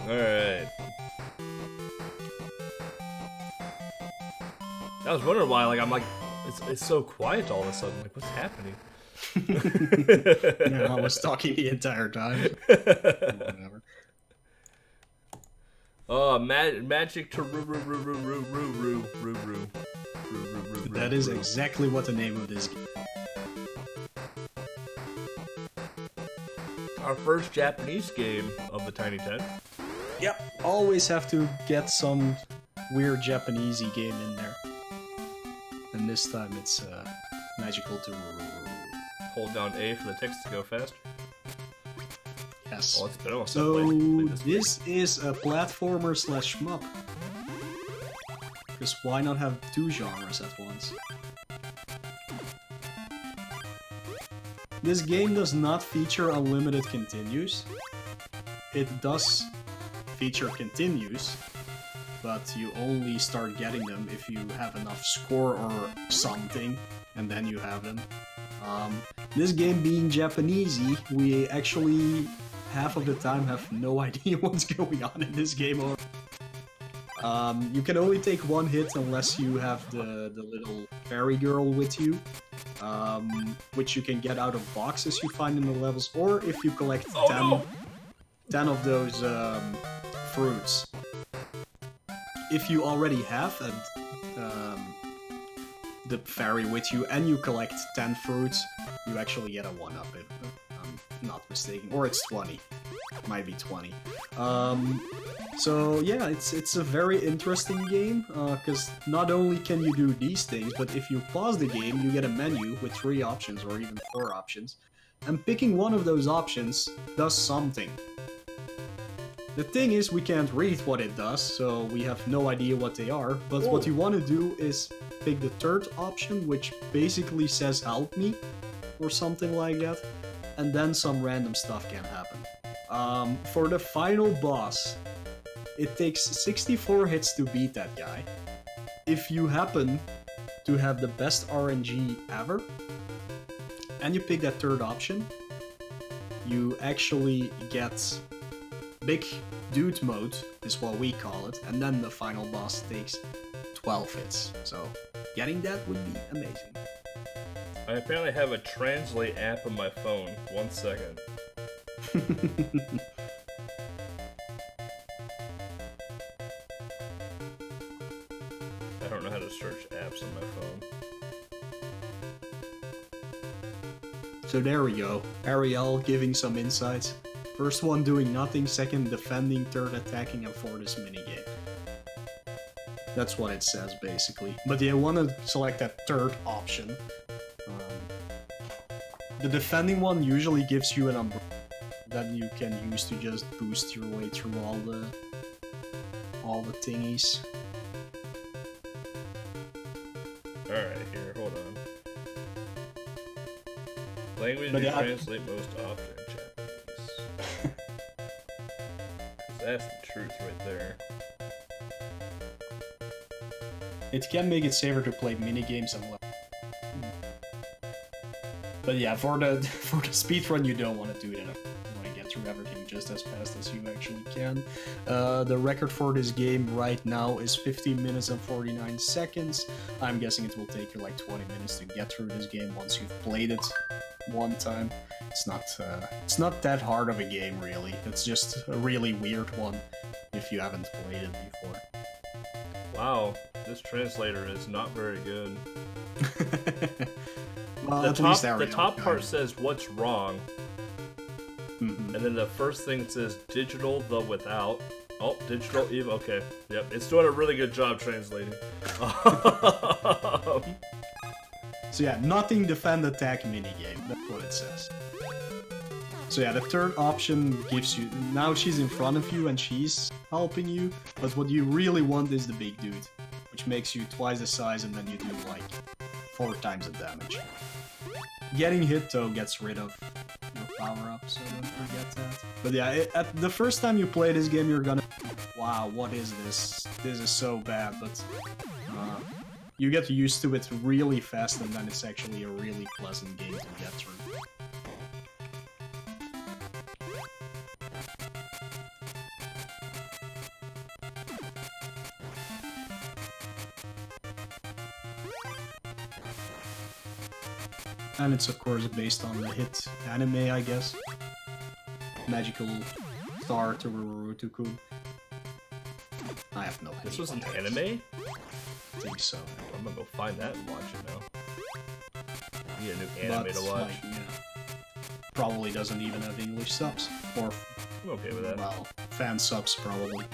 Alright. I was wondering why, like, I'm like, it's so quiet all of a sudden. Like, what's happening? Yeah, I was talking the entire time. Whatever. Oh, magic to roo. That is exactly what the name of this game. Our first Japanese game of the Tiny 10. Yep. Always have to get some weird Japanesey game in there. And this time it's magical to. Hold down A for the text to go fast. Yes. Oh, it's been almost So played this is a platformer / shmup. Because why not have two genres at once? This game does not feature unlimited continues. It does feature continues, but you only start getting them if you have enough score or something, and then you have them. This game being Japanesey, we actually half of the time have no idea what's going on in this game. You can only take one hit unless you have the little fairy girl with you, which you can get out of boxes you find in the levels, or if you collect 10 of those fruits. If you already have the fairy with you and you collect 10 fruits, you actually get a 1-up if I'm not mistaken. Or it's 20. Might be 20. So yeah, it's a very interesting game, because not only can you do these things, but if you pause the game, you get a menu with 3 options or even 4 options, and picking one of those options does something. The thing is, we can't read what it does, so we have no idea what they are, but what you want to do is pick the third option, which basically says help me, or something like that, and then some random stuff can happen. For the final boss, it takes 64 hits to beat that guy. If you happen to have the best RNG ever, and you pick that third option, you actually get Big Dude Mode, is what we call it, and then the final boss takes 12 hits. So, getting that would be amazing. I apparently have a translate app on my phone. 1 second. I don't know how to search apps on my phone. So there we go. Ariel giving some insights. First one doing nothing, second defending, third attacking, and fourth is minigame. That's what it says basically. But you want to select that third option. The defending one usually gives you an umbrella that you can use to just boost your way through all the thingies. Alright, here, hold on. Language But you yeah, translate most often, Japanese. That's the truth right there. It can make it safer to play minigames and but yeah, for the speedrun you don't want to do that. You want to get through everything just as fast as you actually can. The record for this game right now is 15 minutes and 49 seconds. I'm guessing it will take you like 20 minutes to get through this game once you've played it one time. It's not that hard of a game really. It's just a really weird one if you haven't played it before. Wow, this translator is not very good. Well, the top part says what's wrong, mm-hmm. and then the first thing says digital the without. Oh, digital even. Okay, yep, it's doing a really good job translating. So yeah, nothing defend attack minigame. That's what it says. So yeah, the third option gives you... Now she's in front of you and she's helping you, but what you really want is the big dude, which makes you twice the size and then you do like 4 times the damage. Getting hit though gets rid of your power-up, so don't forget that. But yeah, at the first time you play this game you're gonna... Wow, what is this? This is so bad, but... you get used to it really fast and then it's actually a really pleasant game to get through. And it's of course based on the hit anime, I guess. Magical Star Tururutuku. I have no idea. This was an anime? I think so. I'm gonna go find that and watch it now. Need a new anime to watch. Like, yeah, probably doesn't even have English subs. Or, I'm okay with that. well, fan subs probably.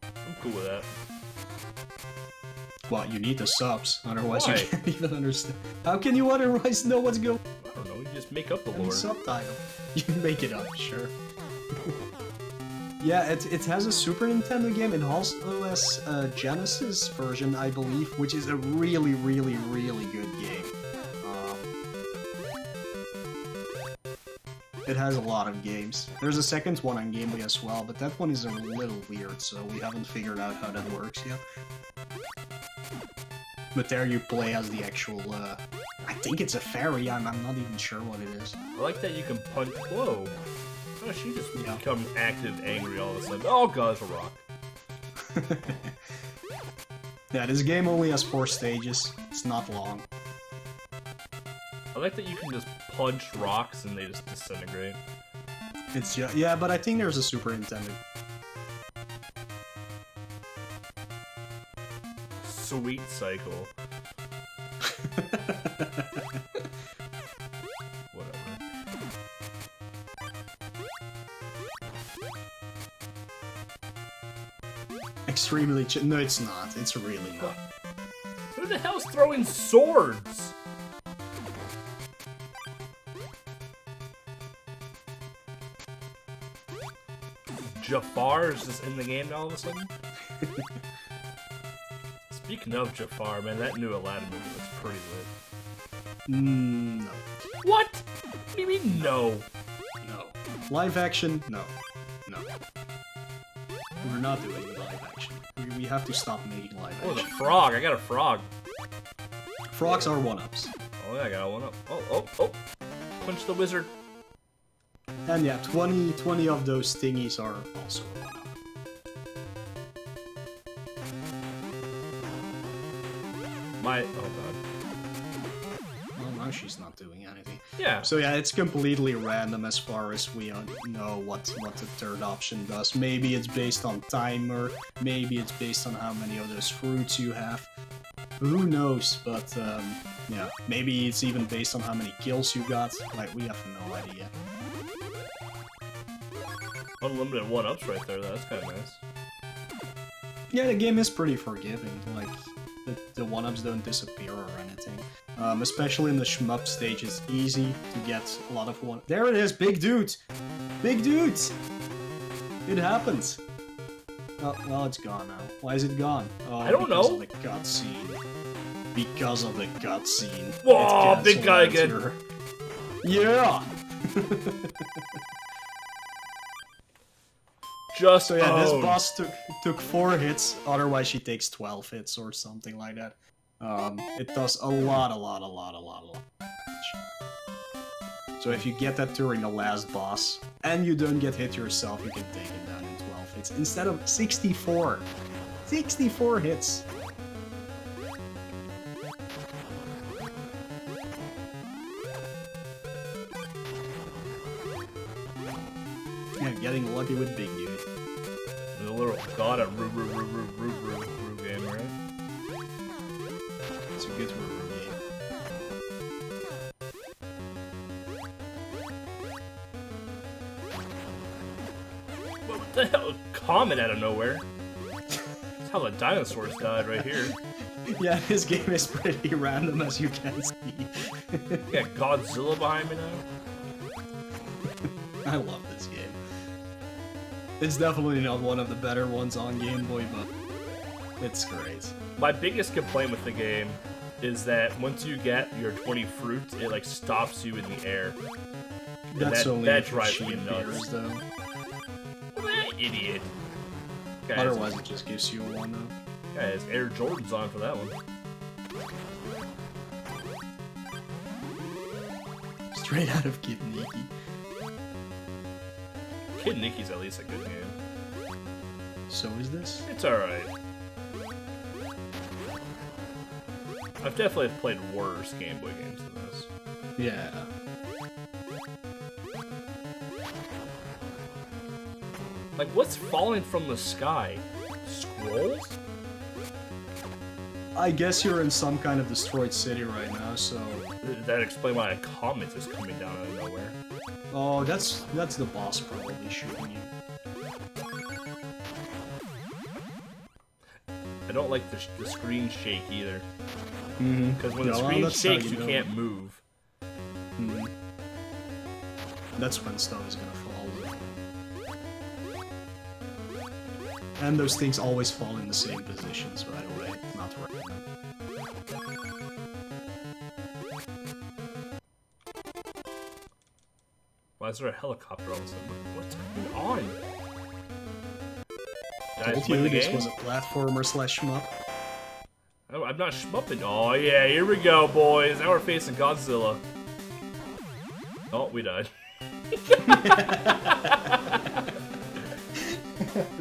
I'm cool with that. Well, you need the subs, otherwise Why? you can't even understand. How can you otherwise know what's going on? I don't know, you just make up the And lore. subtitle. You can make it up, sure. Yeah, it has a Super Nintendo game. It also has a Genesis version, I believe, which is a really, really, really good game. It has a lot of games. There's a second one on Game Boy as well, but that one is a little weird, so we haven't figured out how that works yet. But there you play as the actual, I think it's a fairy, I'm not even sure what it is. I like that you can punch. Whoa. Oh, she just become active, angry all of a sudden. Oh god, it's a rock. Yeah, this game only has 4 stages. It's not long. I like that you can just punch rocks and they just disintegrate. It's just, yeah, but I think there's a Super Nintendo. Sweet cycle. Whatever. Extremely no, it's not. It's really not. Who the hell's throwing swords? Jafar is just in the game all of a sudden? Speaking of Jafar, man, that new Aladdin movie looks pretty lit. No. What? What do you mean, no? No. Live action? No. No. We're not doing live action. We have to stop making live Oh, the action. frog. I got a frog. Frogs are 1-ups. Oh, yeah, I got one up. Oh. Punch the wizard. And yeah, 20 of those thingies are also a 1-up. Oh, God. Well, now she's not doing anything. Yeah. So yeah, it's completely random as far as we know what the third option does. Maybe it's based on timer, maybe it's based on how many of those fruits you have. Who knows, but yeah, maybe it's even based on how many kills you got. Like, we have no idea. Unlimited 1-ups right there. That's kind of nice. Yeah, the game is pretty forgiving. Like, the one-ups don't disappear or anything. Especially in the shmup stage, it's easy to get a lot of one. There it is, big dude! Big dude! It happens. Oh, well, it's gone now. Why is it gone? Oh, I don't know. Because of the cutscene. Because of the cutscene. Whoa, big guy again. Here. Yeah! Just so yeah, this boss took 4 hits, otherwise she takes 12 hits or something like that. It does a lot. So if you get that during the last boss, and you don't get hit yourself, you can take it down in 12 hits, instead of 64. 64 hits! Yeah, getting lucky with Big Dude. The little god of Roo game, right? It's a good Roo game. What the hell? Comet out of nowhere. That's how the dinosaurs died right here. Yeah, this game is pretty random, as you can see. Yeah, Godzilla behind me now. I love this game. It's definitely not one of the better ones on Game Boy, but it's great. My biggest complaint with the game is that once you get your 20 fruits, it like stops you in the air. That's only that if drives she me nuts. appears, though. Well, idiot. Guys, Otherwise, it just gives you a 1-up. Guys, Air Jordan's on for that one. Straight out of Kid Niki. Kid Niki's at least a good game. So is this? It's alright. I've definitely played worse Game Boy games than this. Yeah. Like, what's falling from the sky? Scrolls? I guess you're in some kind of destroyed city right now, so... That explains why a comet is coming down out of nowhere. Oh, that's the boss probably shooting you. I don't like the screen shake either. Because when the screen shakes, you can't move. That's when stuff is gonna fall. And those things always fall in the same positions, by the way. Not random. Why is there a helicopter all of a sudden? What's going on? I told you this was a platformer / shmup. I'm not shmupping. Oh yeah, here we go, boys. Now we're facing Godzilla. Oh, we died.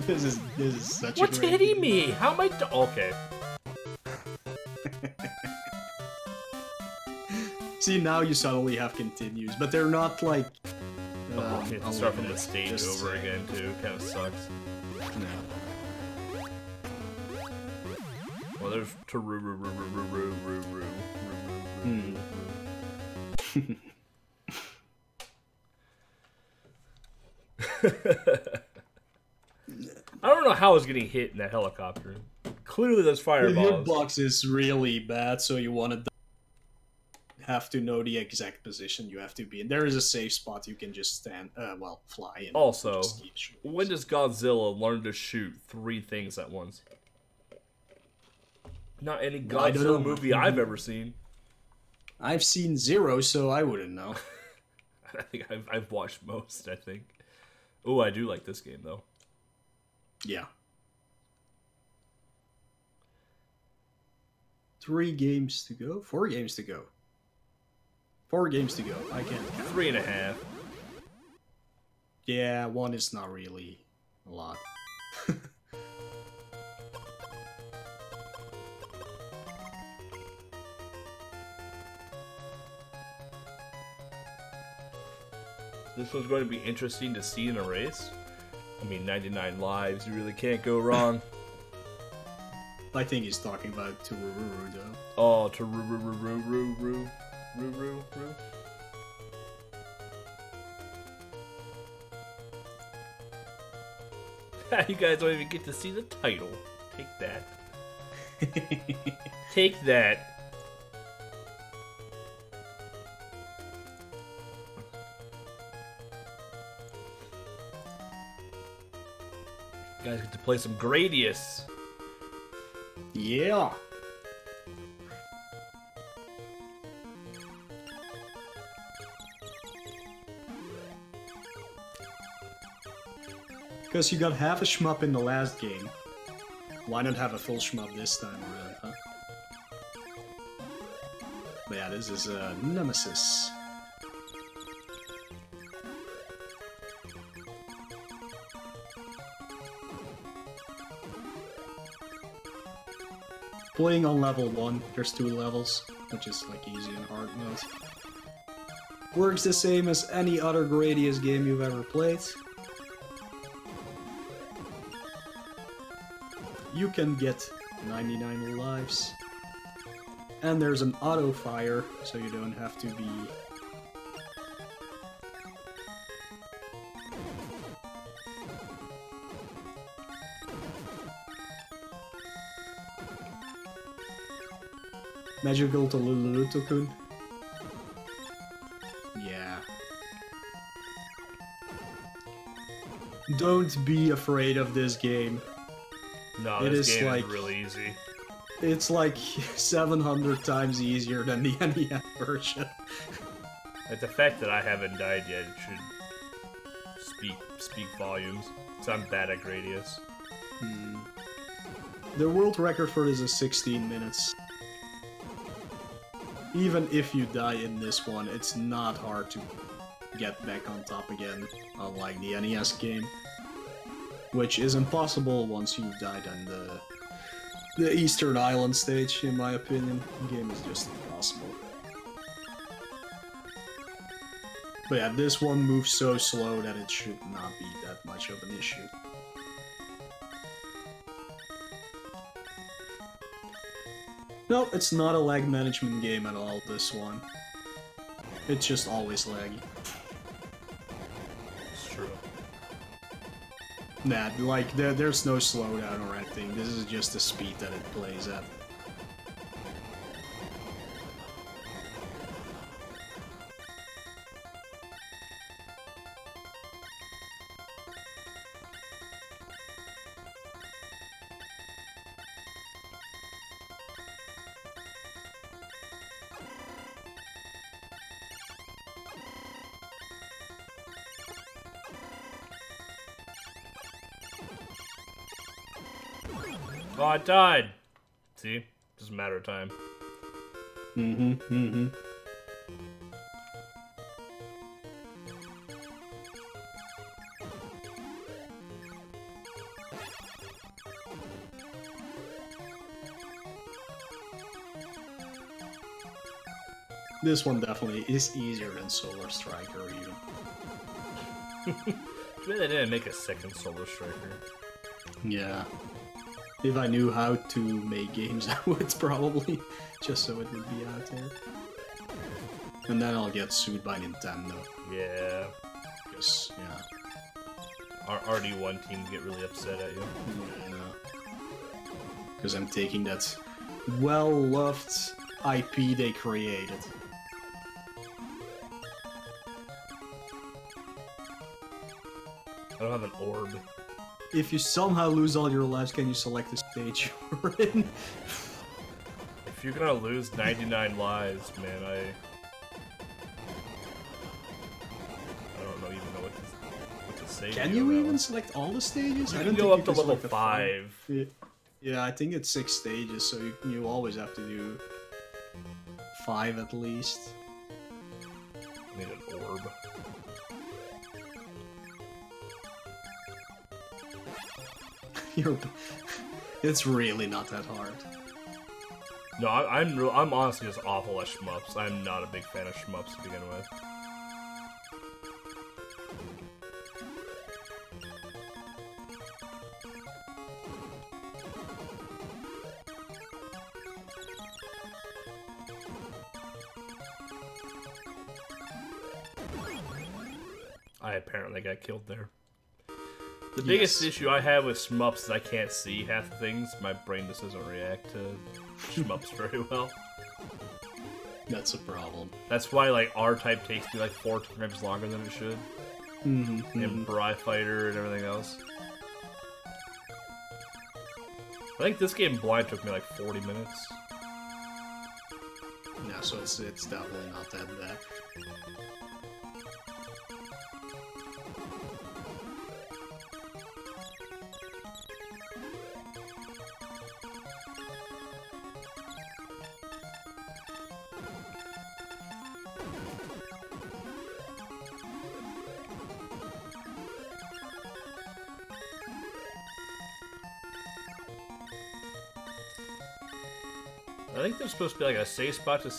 This is such What's a great hitting game. me? How am I okay. See, now you suddenly have continues, but they're not like... You have to start from the stage over again, too. Kind of sucks. No. Well, there's I don't know how I was getting hit in that helicopter. Clearly, there's fireballs. The hitbox is really bad, so you want to have to know the exact position you have to be in. There is a safe spot you can just stand, fly in. Also, when does Godzilla learn to shoot 3 things at once? Not any Godzilla movie I've ever seen. I've seen 0, so I wouldn't know. I think I've watched most, I think. Oh, I do like this game, though. Yeah. 3 games to go? 4 games to go. 4 games to go. I can't count. 3.5. Yeah, 1 is not really a lot. This one's going to be interesting to see in a race. I mean, 99 lives, you really can't go wrong. I think he's talking about Turururu, though. Oh, Turururu. You guys don't even get to see the title. Take that. Take that. You guys get to play some Gradius. Yeah. Because you got half a shmup in the last game. Why not have a full shmup this time, really, huh? But yeah, this is Nemesis. Playing on level 1, there's 2 levels, which is like easy and hard mode. Works the same as any other Gradius game you've ever played. You can get 99 lives. And there's an auto fire, so you don't have to be... Magical to Lulutokun. Yeah. Don't be afraid of this game. No, this game is really easy. It's like 700 times easier than the NES version. Like the fact that I haven't died yet should speak volumes. So I'm bad at Gradius. The world record for this is 16 minutes. Even if you die in this one, it's not hard to get back on top again, unlike the NES game. Which is impossible once you've died on the Eastern Island stage, in my opinion. The game is just impossible. But yeah, this one moves so slow that it should not be that much of an issue. No, it's not a lag management game at all, this one. It's just always laggy. It's true. Nah, like, there's no slowdown or anything. This is just the speed that it plays at. Oh, I died! See? Just a matter of time. This one definitely is easier than Solar Striker, even. Too bad they didn't make a second Solar Striker. Yeah. If I knew how to make games, I would probably, just so it would be out there. And then I'll get sued by Nintendo. Yeah. Because, yeah. Our RD1 teams get really upset at you. Yeah, I know. Because I'm taking that well-loved IP they created. I don't have an orb. If you somehow lose all your lives, can you select the stage you're in? If you're gonna lose 99 lives, man, I don't even know what to say. Can you even select all the stages? You I can don't go think up to you can level select 5. Yeah, I think it's 6 stages, so you always have to do 5 at least. I need an orb. It's really not that hard. No, I'm honestly just awful at shmups. I'm not a big fan of shmups to begin with. I apparently got killed there. The biggest issue I have with shmups is I can't see half the things. My brain just doesn't react to shmups very well. That's a problem. That's why, like, R-Type takes me, like, 4 times longer than it should. And Bri Fighter and everything else. I think this game blind took me, like, 40 minutes. Yeah, so it's definitely not that bad. I think there's supposed to be like a safe spot to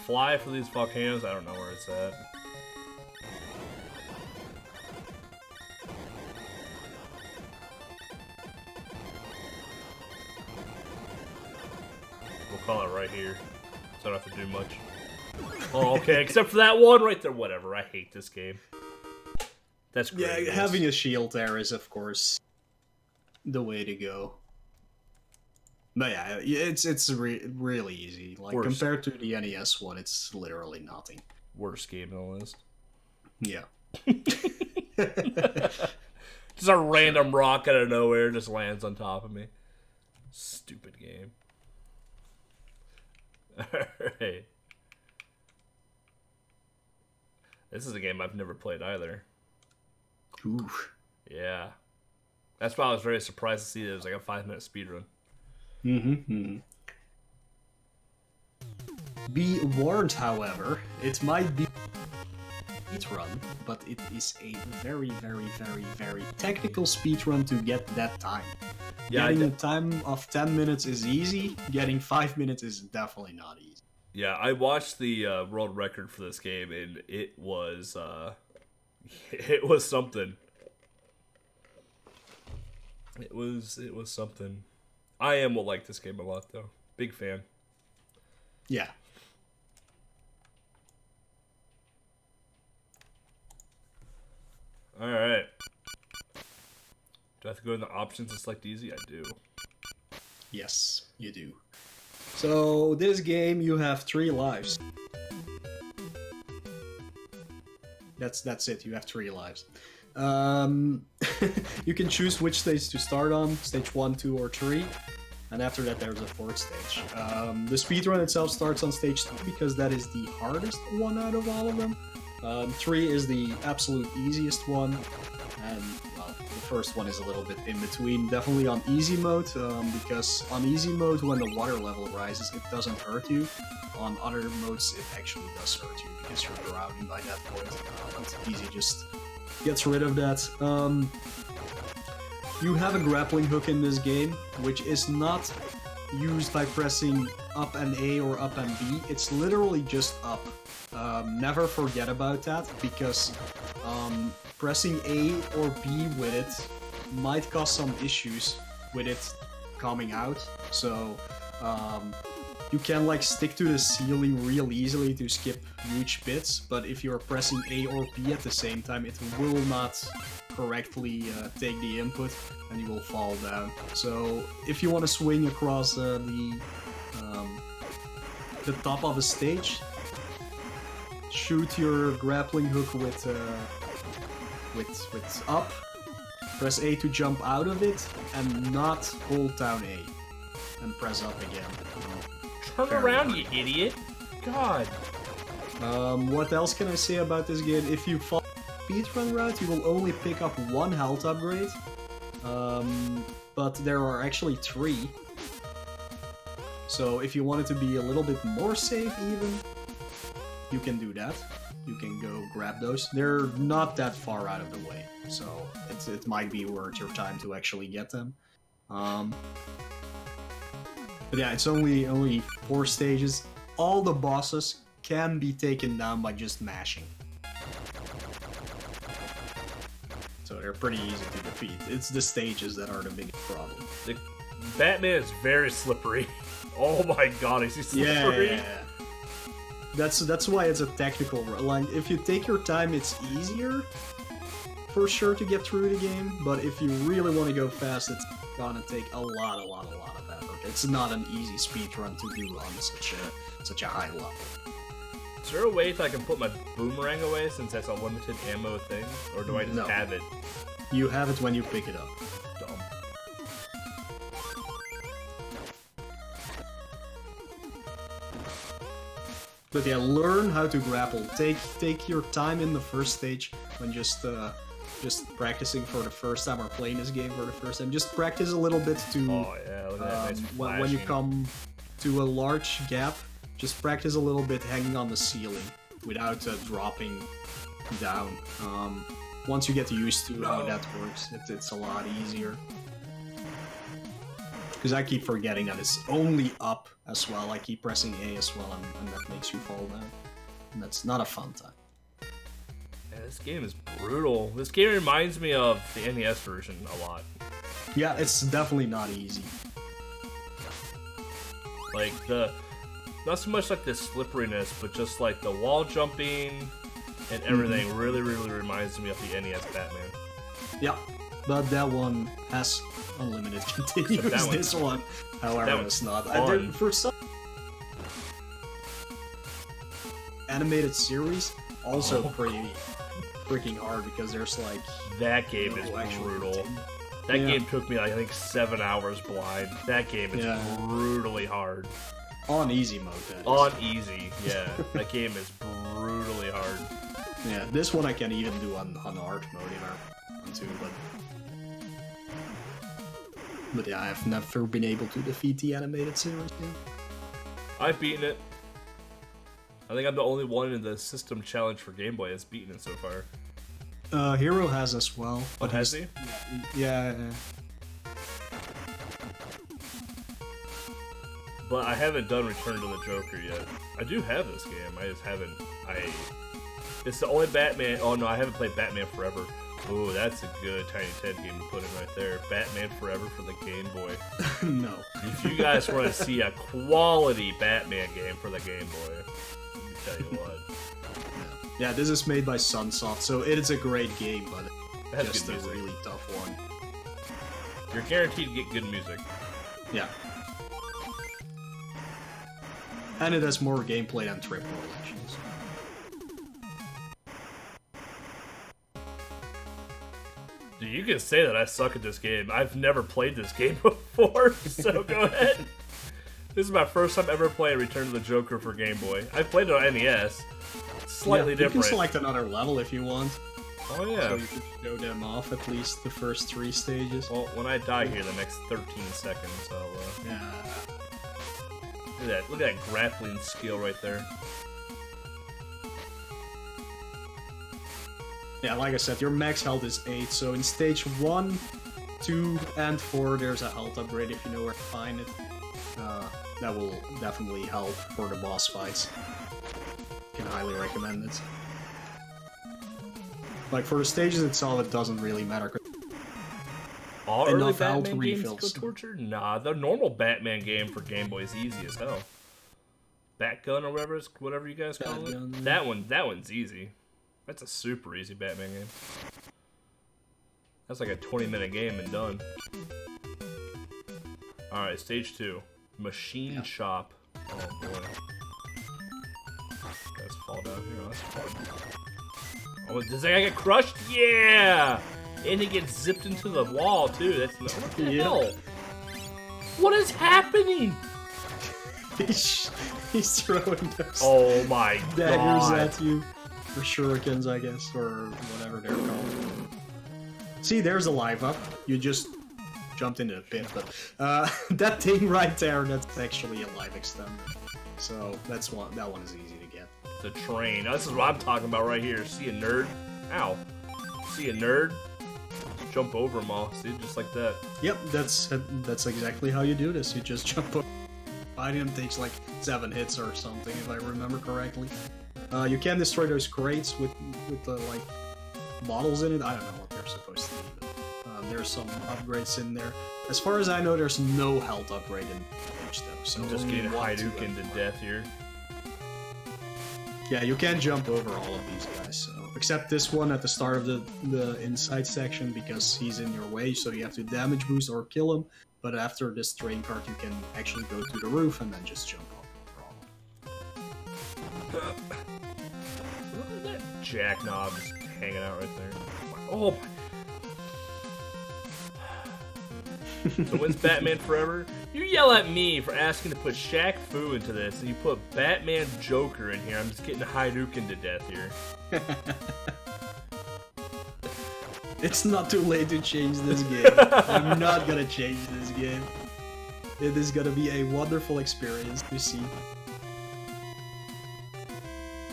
fly for these volcanoes. I don't know where it's at. We'll call it right here, so I don't have to do much. Oh, okay, except for that one right there. Whatever, I hate this game. That's great. Yeah, having a shield there is, of course, the way to go. But yeah, it's really easy. Like, compared to the NES one, it's literally nothing. Worst game on the list. Yeah. Just a random rock out of nowhere just lands on top of me. Stupid game. Alright. This is a game I've never played either. Ooh. Yeah. That's why I was very surprised to see that it was like a 5-minute speedrun. Be warned, however, it might be a speedrun, but it is a very, very, very, very technical speedrun to get that time. Yeah, getting a time of 10 minutes is easy, getting 5 minutes is definitely not easy. Yeah, I watched the world record for this game, and it was something. It was something. I will like this game a lot, though. Big fan. Yeah. Alright. Do I have to go in the options and select easy? I do. Yes, you do. So, this game, you have 3 lives. That's it, you have 3 lives. You can choose which stage to start on, stage 1, 2, or 3. And after that there's a 4th stage. The speedrun itself starts on stage 2 because that is the hardest one out of all of them. 3 is the absolute easiest one. And, well, the first one is a little bit in between. Definitely on easy mode, because on easy mode when the water level rises it doesn't hurt you. On other modes it actually does hurt you because you're drowning by that point. But easy just gets rid of that. You have a grappling hook in this game, which is not used by pressing up and A or up and B. It's literally just up. Never forget about that, because pressing A or B with it might cause some issues with it coming out. So you can like stick to the ceiling real easily to skip huge bits, but if you're pressing A or B at the same time, it will not correctly take the input and you will fall down. So if you want to swing across the top of a stage, shoot your grappling hook with up, press A to jump out of it, and not hold down A, and press up again. Turn around, you idiot! God. What else can I say about this game? If you follow the speedrun route, you will only pick up 1 health upgrade, but there are actually 3. So if you want it to be a little bit more safe even, you can do that. You can go grab those. They're not that far out of the way, so it might be worth your time to actually get them. But yeah, it's only 4 stages. All the bosses can be taken down by just mashing. So they're pretty easy to defeat. It's the stages that are the biggest problem. The Batman is very slippery. Oh my god, is he slippery? Yeah. That's why it's a technical run. Like, if you take your time, it's easier. for sure to get through the game, but if you really want to go fast, it's gonna take a lot of effort. It's not an easy speedrun to do on such a high level. Is there a way that I can put my boomerang away since that's a limited ammo thing? Or do I just have it? You have it when you pick it up. Dumb. But yeah, learn how to grapple. Take your time in the first stage when just practicing for the first time or playing this game for the first time. Just practice a little bit to oh yeah, look at that nice when you come to a large gap, just practice a little bit hanging on the ceiling without dropping down. Once you get used to how that works, it's a lot easier. Because I keep forgetting that it's only up as well. I keep pressing A as well, and that makes you fall down. And that's not a fun time. Yeah, this game is brutal. This game reminds me of the NES version a lot. Yeah, it's definitely not easy. Like, not so much like the slipperiness, but just like the wall jumping and everything really reminds me of the NES Batman. Yeah, but that one has unlimited continues. This one, however, it's not. For some animated series, also pretty freaking hard because there's like that game is brutal. That game took me like I think 7 hours blind. That game is brutally hard. On easy mode, that is. On easy, yeah. That game is brutally hard. Yeah, this one I can even do on hard mode if I want to, but yeah, I've never been able to defeat the animated series yet. I've beaten it. I think I'm the only one in the system challenge for Game Boy that's beaten it so far. Hero has as well. But has he? Yeah. But I haven't done Return to the Joker yet. I do have this game, I just haven't. It's the only Batman. Oh no, I haven't played Batman Forever. Ooh, that's a good Tiny 10 game to put in right there. Batman Forever for the Game Boy. No. If you guys want to see a quality Batman game for the Game Boy, let me tell you what. Yeah, this is made by Sunsoft, so it is a great game, but it's just a really tough one. You're guaranteed to get good music. Yeah. And it has more gameplay than Triple Legends. Dude, you can say that I suck at this game. I've never played this game before, so go ahead. This is my first time ever playing Return to the Joker for Game Boy. I played it on NES. Slightly different. You can select another level if you want. Oh yeah. So you can show them off at least the first 3 stages. Well, when I die here the next 13 seconds, I'll... Yeah. Look at that grappling skill right there. Yeah, like I said, your max health is 8, so in stage 1, 2, and 4 there's a health upgrade if you know where to find it. That will definitely help for the boss fights. Can highly recommend it. Like, for the stages itself, it doesn't really matter. All early Batman games go torture? Nah, the normal Batman game for Game Boy is easy as hell. Batgun or whatever you guys call it. That one's easy. That's a super easy Batman game. That's like a 20-minute game and done. Alright, stage 2. Machine Shop. Oh boy. Guys fall down here. That's fun. Oh, does that guy get crushed? Yeah! And he gets zipped into the wall too. That's what the hell? What is happening? He's throwing those daggers at you. Or shurikens, I guess, or whatever they're called. See, there's a live up. You just jumped into the pit, but that thing right there, that's actually a live extender. So that one is easy to get. The train. Now, this is what I'm talking about right here. See a nerd? Ow. See a nerd? Jump over them all. See, just like that. Yep, that's exactly how you do this. You just jump over. Fighting them takes like 7 hits or something, if I remember correctly. You can destroy those crates with the like bottles in it. I don't know what they're supposed to be. But, there's some upgrades in there. As far as I know, there's no health upgrade in Edge though. So I'm just getting Hadouken to death here. Yeah, you can't jump over all of these guys, so except this one at the start of the inside section because he's in your way, so you have to damage boost or kill him. But after this train cart, you can actually go to the roof and then just jump off. Look at that jackknob just hanging out right there. Oh my. So when's Batman Forever? You yell at me for asking to put Shaq Fu into this, and you put Batman Joker in here. I'm just getting Hadouken to death here. It's not too late to change this game. I'm not gonna change this game. It is gonna be a wonderful experience to see.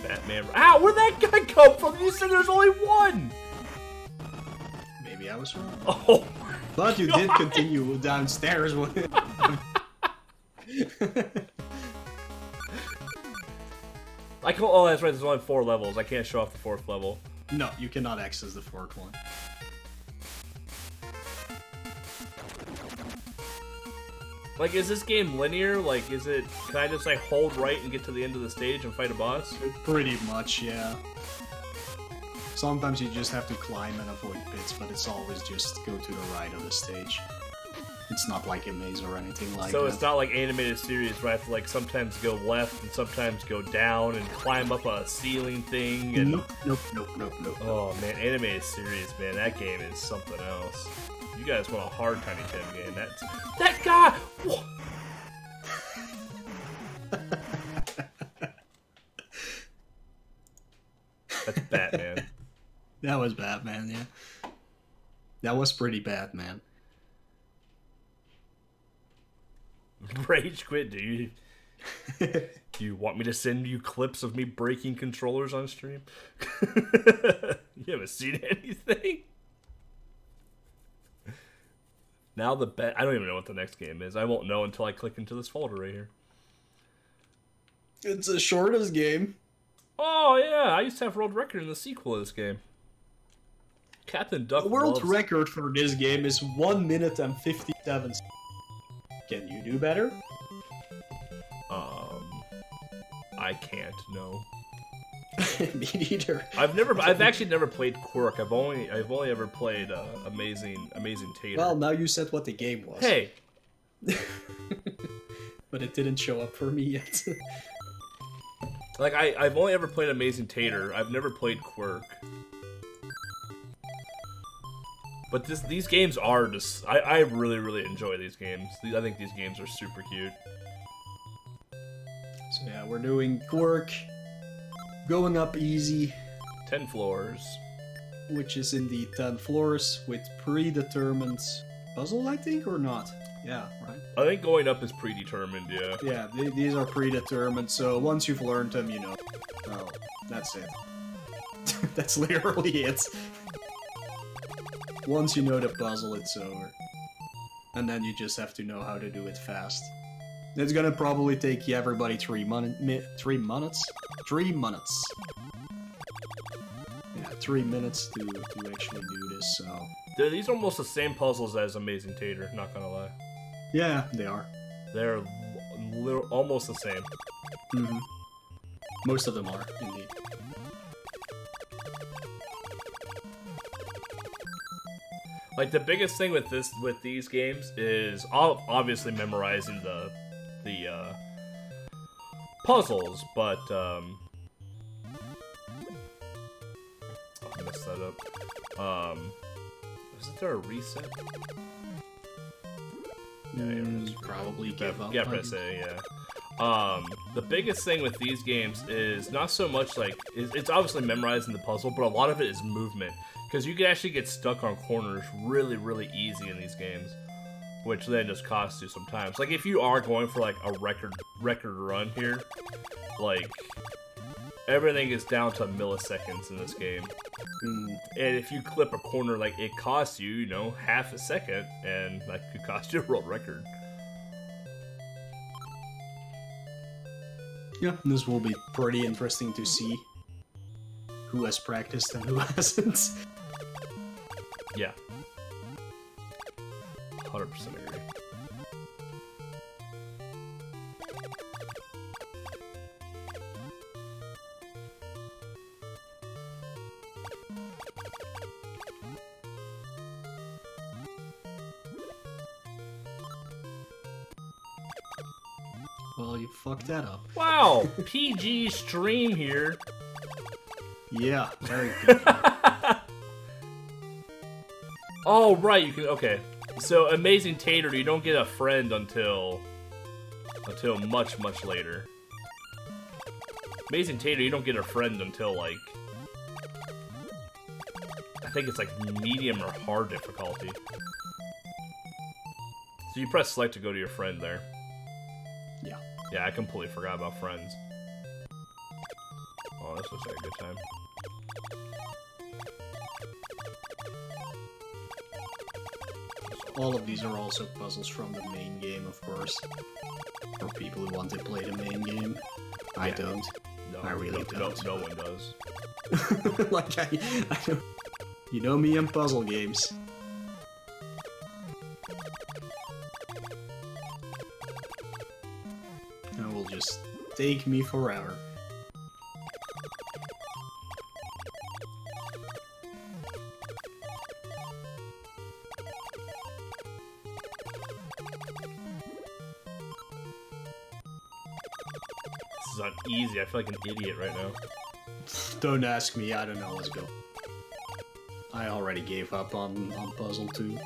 Batman. Ow! Where'd that guy come from? You said there's only one! Maybe I was wrong. Oh my But you God. did continue downstairs with it. I can't. Oh, that's right. There's only 4 levels. I can't show off the 4th level. No, you cannot access the 4th one. Like, is this game linear? Like, is it... Can I just, like, hold right and get to the end of the stage and fight a boss? Pretty much, yeah. Sometimes you just have to climb and avoid pits, but it's always just go to the right of the stage. It's not like a maze or anything like that. So it's not like animated series where I have to, like, sometimes go left and sometimes go down and climb up a ceiling thing and... Nope. Oh, man, animated series, man, that game is something else. You guys want a hard Tiny 10 game. That's... That guy! Whoa. That's Batman. That was Batman, yeah. That was pretty bad, man. Rage quit, dude. Do you want me to send you clips of me breaking controllers on stream? You haven't seen anything? Now the I don't even know what the next game is. I won't know until I click into this folder right here. It's the shortest game. Oh, yeah. I used to have world record in the sequel of this game. Captain Duck The world loves... record for this game is 1 minute and 57 seconds. Can you do better? I can't, no. Me neither. I've actually never played Quirk. I've only ever played Amazing Tater. Well, now you said what the game was. Hey! But it didn't show up for me yet. Like, I've only ever played Amazing Tater. I've never played Quirk. But these games are just... I really, really enjoy these games. I think these games are super cute. So yeah, we're doing Quirk. Going up easy. 10 floors. Which is indeed 10 floors with predetermined puzzles, I think, or not? Yeah, right? I think going up is predetermined, yeah. Yeah, these are predetermined, so once you've learned them, you know. Oh, that's it. That's literally it. Once you know the puzzle, it's over. And then you just have to know how to do it fast. It's gonna probably take everybody 3 minutes? 3 minutes? 3 minutes. Yeah, 3 minutes to actually do this, so... These are almost the same puzzles as Amazing Tater, not gonna lie. Yeah, they are. They're almost the same. Mm-hmm. Most of them are, indeed. Like, the biggest thing with these games is obviously memorizing the puzzles, but I messed that up. Isn't there a reset? Yeah, probably give up. Yeah, press A, yeah. The biggest thing with these games is not so much like it's obviously memorizing the puzzle, but a lot of it is movement, because you can actually get stuck on corners really, really easy in these games, which then just costs you some time. So, like, if you are going for like a record run here, like, everything is down to milliseconds in this game. And if you clip a corner, like, it costs you, you know, half a second, and that could cost you a world record. Yeah, this will be pretty interesting to see who has practiced and who hasn't. Yeah. 100% agree. Well, you fucked that up. Wow, PG stream here. Yeah, very good. Oh, right, you can, okay. So, Amazing Tater, you don't get a friend until much, much later. Amazing Tater, you don't get a friend until, like, I think it's, like, medium or hard difficulty. So you press select to go to your friend there. Yeah. Yeah, I completely forgot about friends. Oh, this looks like a good time. All of these are also puzzles from the main game, of course. For people who want to play the main game. I don't. No, I really don't. No one does. Like, I don't. You know me and puzzle games. That will just take me forever. This is not easy. I feel like an idiot right now. Don't ask me, I don't know, let's go. I already gave up on Puzzle 2.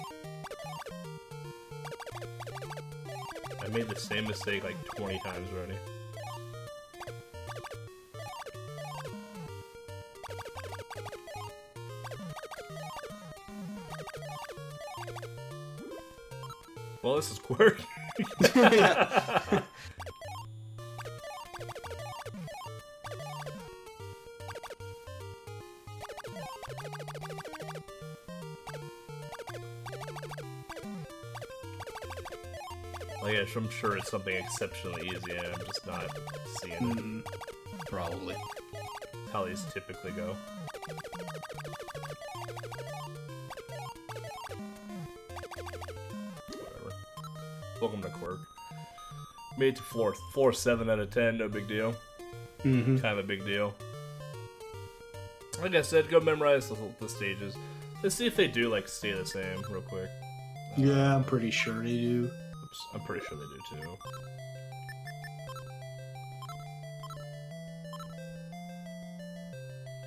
I made the same mistake like 20 times already. Well, this is quirky. Yeah. Like, I'm sure it's something exceptionally easy, and I'm just not seeing it. Probably. How these typically go. Whatever. Welcome to Quirk. Made it to floor 7 out of 10, no big deal. Kind of a big deal. Like I said, go memorize the stages. Let's see if they do, like, stay the same real quick. Yeah, I'm pretty sure they do. Oops, I'm pretty sure they do too.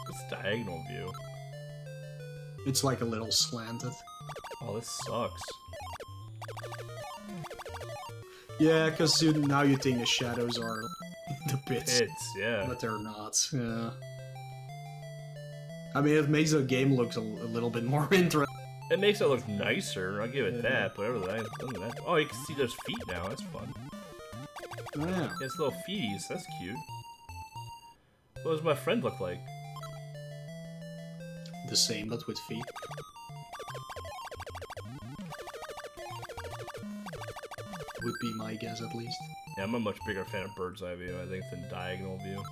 It's diagonal view. It's like a little slanted. Oh, this sucks. Yeah, because now you think the shadows are the pits. Pits, yeah. But they're not. Yeah. I mean, it makes the game look a little bit more interesting. It makes it look nicer, I'll give it that, but other than that... Oh, you can see those feet now, that's fun. Yeah. It's little feeties, that's cute. What does my friend look like? The same, but with feet. Would be my guess, at least. Yeah, I'm a much bigger fan of bird's eye view, I think, than diagonal view.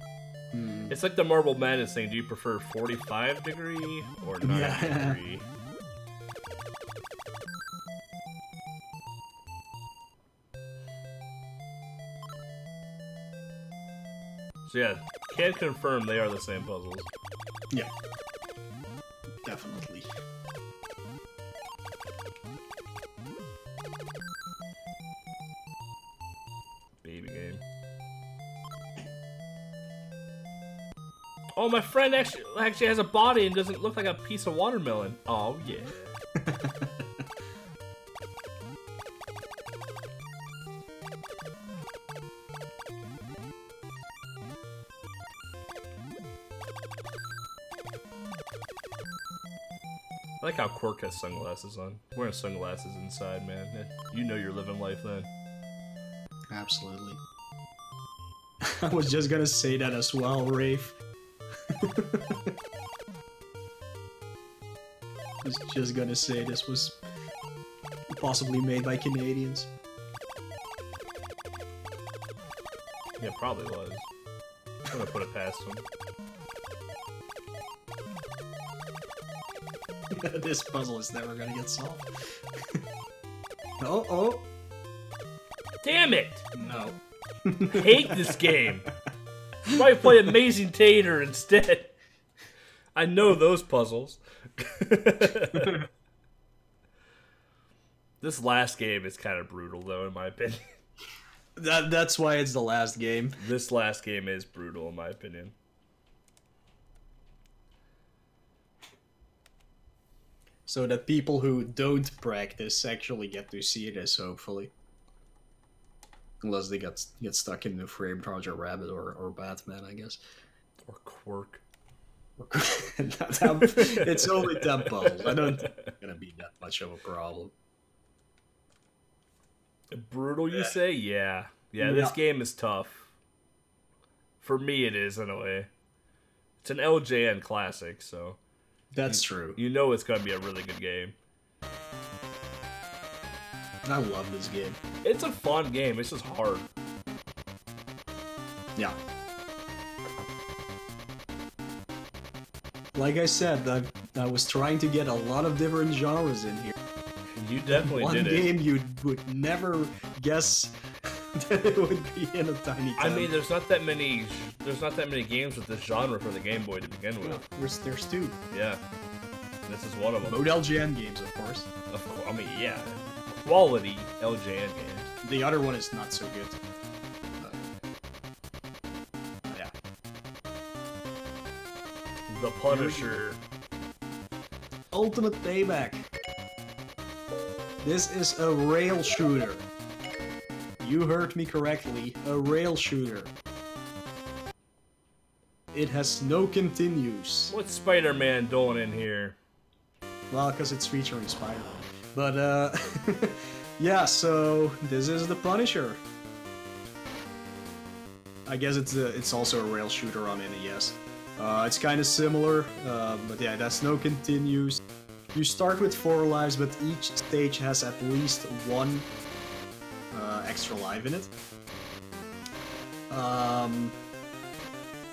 Hmm. It's like the Marble Madness thing, do you prefer 45 degree or 90 degree? So yeah, can confirm they are the same puzzles. Yeah. Definitely. Baby game. Oh, my friend actually has a body and doesn't look like a piece of watermelon. Oh, yeah. I like how Quirk has sunglasses on. Wearing sunglasses inside, man. You know you're living life then. Absolutely. I was just gonna say that as well, Rafe. I was just gonna say this was possibly made by Canadians. Yeah, probably was. I'm gonna put it past him. This puzzle is never gonna get solved. Oh. Damn it! No. I hate this game. You might play Amazing Tater instead. I know those puzzles. This last game is kind of brutal, though, in my opinion. That's why it's the last game. This last game is brutal, in my opinion. So that people who don't practice actually get to see this, hopefully. Unless they get stuck in the frame Roger Rabbit or Batman, I guess. Or Quirk. It's only 10 puzzles. I don't think it's gonna be that much of a problem. Brutal, you say? Yeah. Yeah, this game is tough. For me, it is, in a way. It's an LJN classic, so... That's true. You know it's going to be a really good game. I love this game. It's a fun game. It's just hard. Yeah. Like I said, I was trying to get a lot of different genres in here. You definitely did it. One game you would never guess that it would be in a Tiny 10. I mean, there's not that many games with this genre for the Game Boy to begin with. No, there's two. Yeah. This is one of them. Both LGN games, of course. I mean, yeah. Quality LJN games. The other one is not so good. Yeah. The Punisher. Ultimate Payback. This is a rail shooter. You heard me correctly, a rail shooter. It has no continues. What's Spider-Man doing in here? Well, because it's featuring Spider-Man. But, yeah, so this is the Punisher. I guess it's also a rail shooter on NES. It's kind of similar, but yeah, that's no continues. You start with 4 lives, but each stage has at least 1 extra life in it.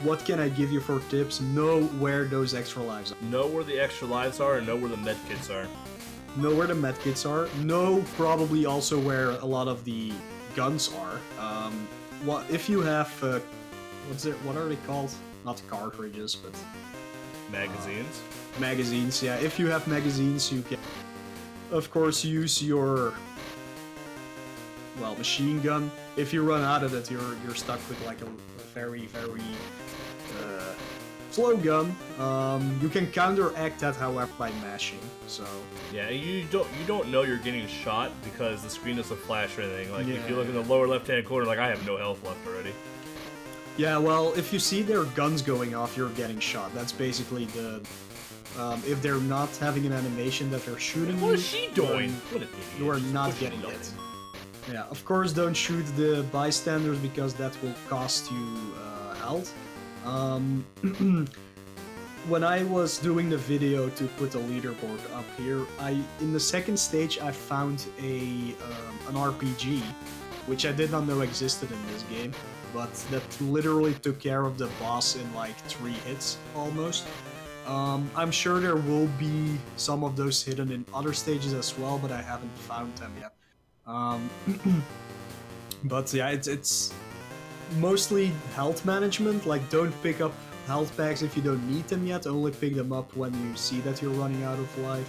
What can I give you for tips? Know where those extra lives are. Know where the extra lives are and know where the medkits are. Know where the medkits are. Know probably also where a lot of the guns are. If you have what are they called? Not cartridges, but magazines. Magazines, yeah. If you have magazines, you can, of course, use your machine gun. If you run out of it, you're stuck with like a very slow gun. You can counteract that, however, by mashing. So yeah, you don't know you're getting shot because the screen doesn't flash or anything. Like if you look in the lower left-hand corner, like I have no health left already. Yeah, well, if you see their guns going off, you're getting shot. That's basically the. If they're not having an animation that they're shooting you, what is she doing? You are not getting hit. Yeah, of course, don't shoot the bystanders because that will cost you health. When I was doing the video to put the leaderboard up here, in the second stage I found an RPG, which I did not know existed in this game, but that literally took care of the boss in like 3 hits almost. I'm sure there will be some of those hidden in other stages as well, but I haven't found them yet. But yeah, it's mostly health management. Like, don't pick up health packs if you don't need them yet. Only pick them up when you see that you're running out of life.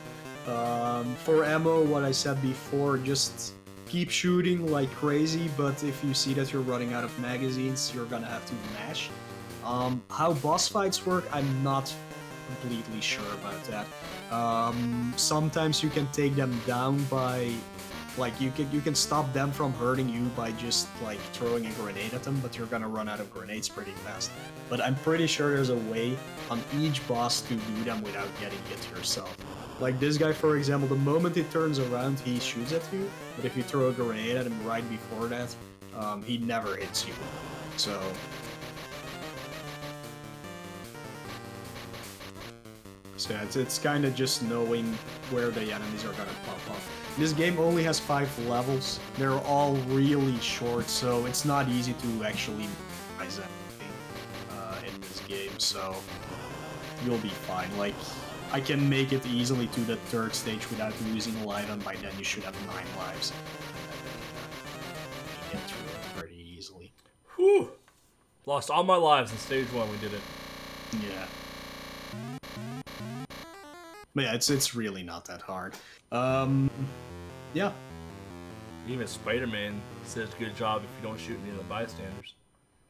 For ammo, what I said before, just keep shooting like crazy, but if you see that you're running out of magazines, you're gonna have to mash. How boss fights work, I'm not completely sure about that. Sometimes you can take them down by, like, you can stop them from hurting you by just like throwing a grenade at them, but you're gonna run out of grenades pretty fast. But I'm pretty sure there's a way on each boss to do them without getting hit yourself. Like this guy, for example, the moment he turns around, he shoots at you, but if you throw a grenade at him right before that, he never hits you. So yeah, it's kind of just knowing where the enemies are gonna pop up. This game only has 5 levels. They're all really short, so it's not easy to actually memorize anything in this game, so you'll be fine. Like, I can make it easily to the 3rd stage without losing a life, and by then you should have 9 lives. You get through it pretty easily. Whew! Lost all my lives in stage 1, we did it. Yeah. But yeah, it's really not that hard. Yeah. Even Spider-Man says good job if you don't shoot any of the bystanders.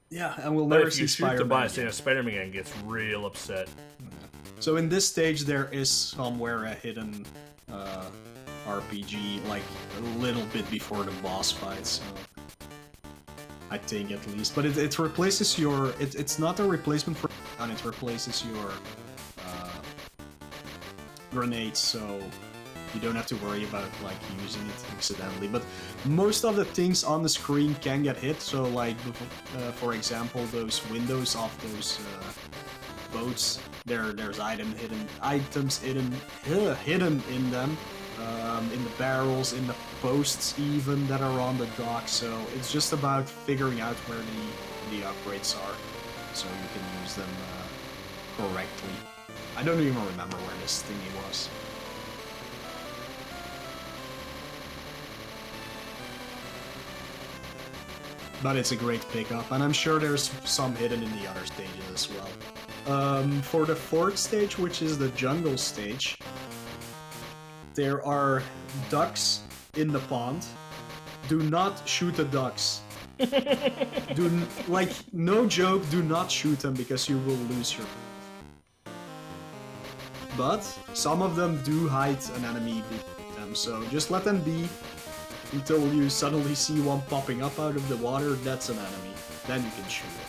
Yeah, and we'll But never if see you shoot the Spider-Man bystander, again. Spider-Man gets real upset. So in this stage, there is somewhere a hidden RPG, like a little bit before the boss fight. So I think at least, but it replaces your. It's not a replacement for, and it replaces your grenades. So you don't have to worry about like using it accidentally. But most of the things on the screen can get hit. So like, for example, those windows of those boats. There's items hidden in them, in the barrels, in the posts even that are on the dock. So it's just about figuring out where the upgrades are, so you can use them correctly. I don't even remember where this thingy was. But it's a great pickup, and I'm sure there's some hidden in the other stages as well. For the fourth stage, which is the jungle stage, there are ducks in the pond. Do not shoot the ducks. No joke, do not shoot them because you will lose your... But some of them do hide an enemy behind them, so just let them be until you suddenly see one popping up out of the water. That's an enemy. Then you can shoot it.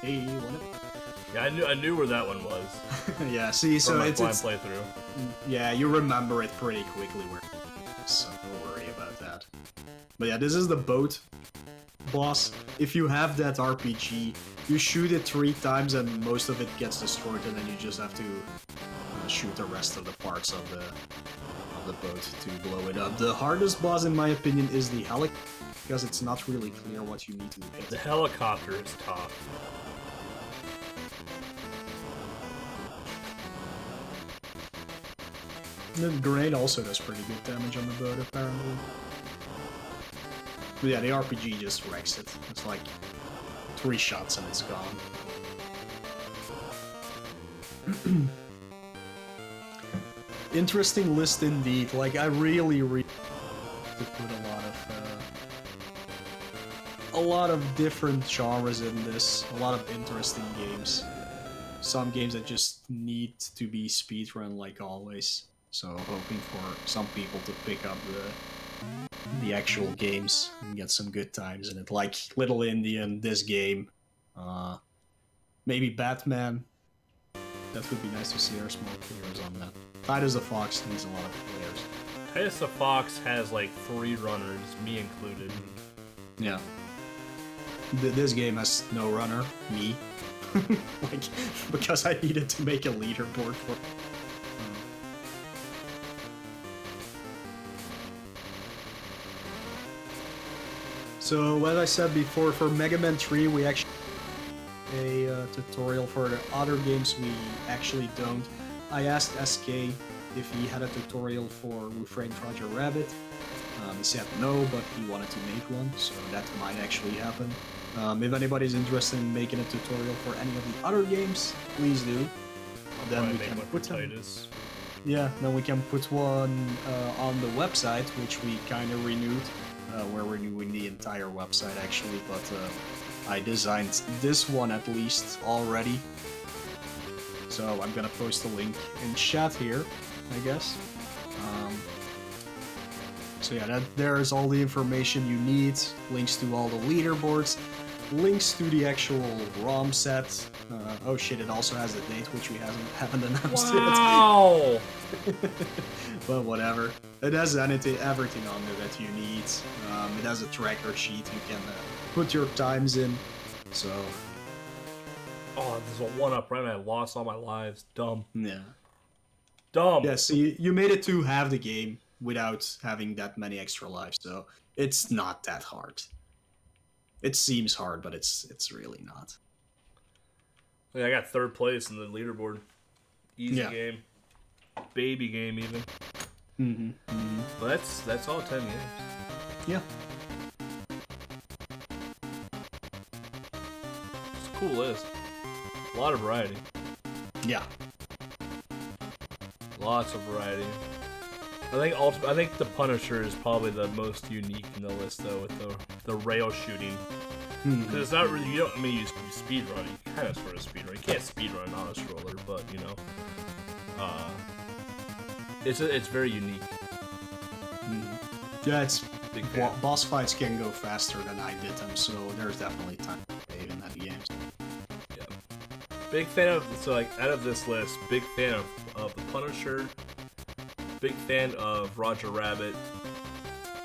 Hey, you want it? Yeah, I knew where that one was. Yeah, see, so my it's playthrough. Yeah, you remember it pretty quickly where, so don't worry about that. But yeah, this is the boat boss. If you have that RPG, you shoot it 3 times and most of it gets destroyed, and then you just have to shoot the rest of the parts of the boat to blow it up. The hardest boss, in my opinion, is the helicopter, because it's not really clear what you need to hit. The helicopter is tough. The grenade also does pretty good damage on the boat, apparently. But yeah, the RPG just wrecks it. It's like 3 shots and it's gone. Interesting list indeed. Like, I really to put a lot of different genres in this. A lot of interesting games. Some games that just need to be speedrun, like always. So hoping for some people to pick up the actual games and get some good times in it, like Little Indian, this game, maybe Batman. That would be nice to see. There's more players on that. Titus the Fox needs a lot of players. Titus the Fox has like 3 runners, me included. Yeah. This game has no runner, me. Like, because I needed to make a leaderboard for. So, as I said before, for Mega Man 3, we actually a tutorial. For the other games, we actually don't. I asked SK if he had a tutorial for Refrain Roger Rabbit. He said no, but he wanted to make one, so that might actually happen. If anybody's interested in making a tutorial for any of the other games, please do. Then we can put them. Yeah, then we can put one on the website, which we kind of renewed. We're renewing the entire website actually, but I designed this one at least already. So I'm gonna post a link in chat here, I guess. So yeah, there's all the information you need, links to all the leaderboards, links to the actual ROM set. Oh shit, it also has a date, which we haven't announced yet. But whatever. It has everything on there that you need. It has a tracker sheet, you can put your times in, so... Oh, there's a 1-up right, I lost all my lives. Dumb. Yeah. Dumb! Yeah, see, you made it to half the game without having that many extra lives, so it's not that hard. It seems hard, but it's really not. Yeah, I got 3rd place in the leaderboard. Easy game. Baby game, even. But that's all 10 games. Yeah. It's a cool list. A lot of variety. Yeah. Lots of variety. I think the Punisher is probably the most unique in the list, though, with the rail shooting. Because it's not really, you speed run. You kind of sort of speed run. You can't speed run on a stroller, but it's very unique. Yeah, it's boss fights can go faster than I did them, so there's definitely time to save in that game. Yeah, big fan of out of this list, big fan of the Punisher, big fan of Roger Rabbit,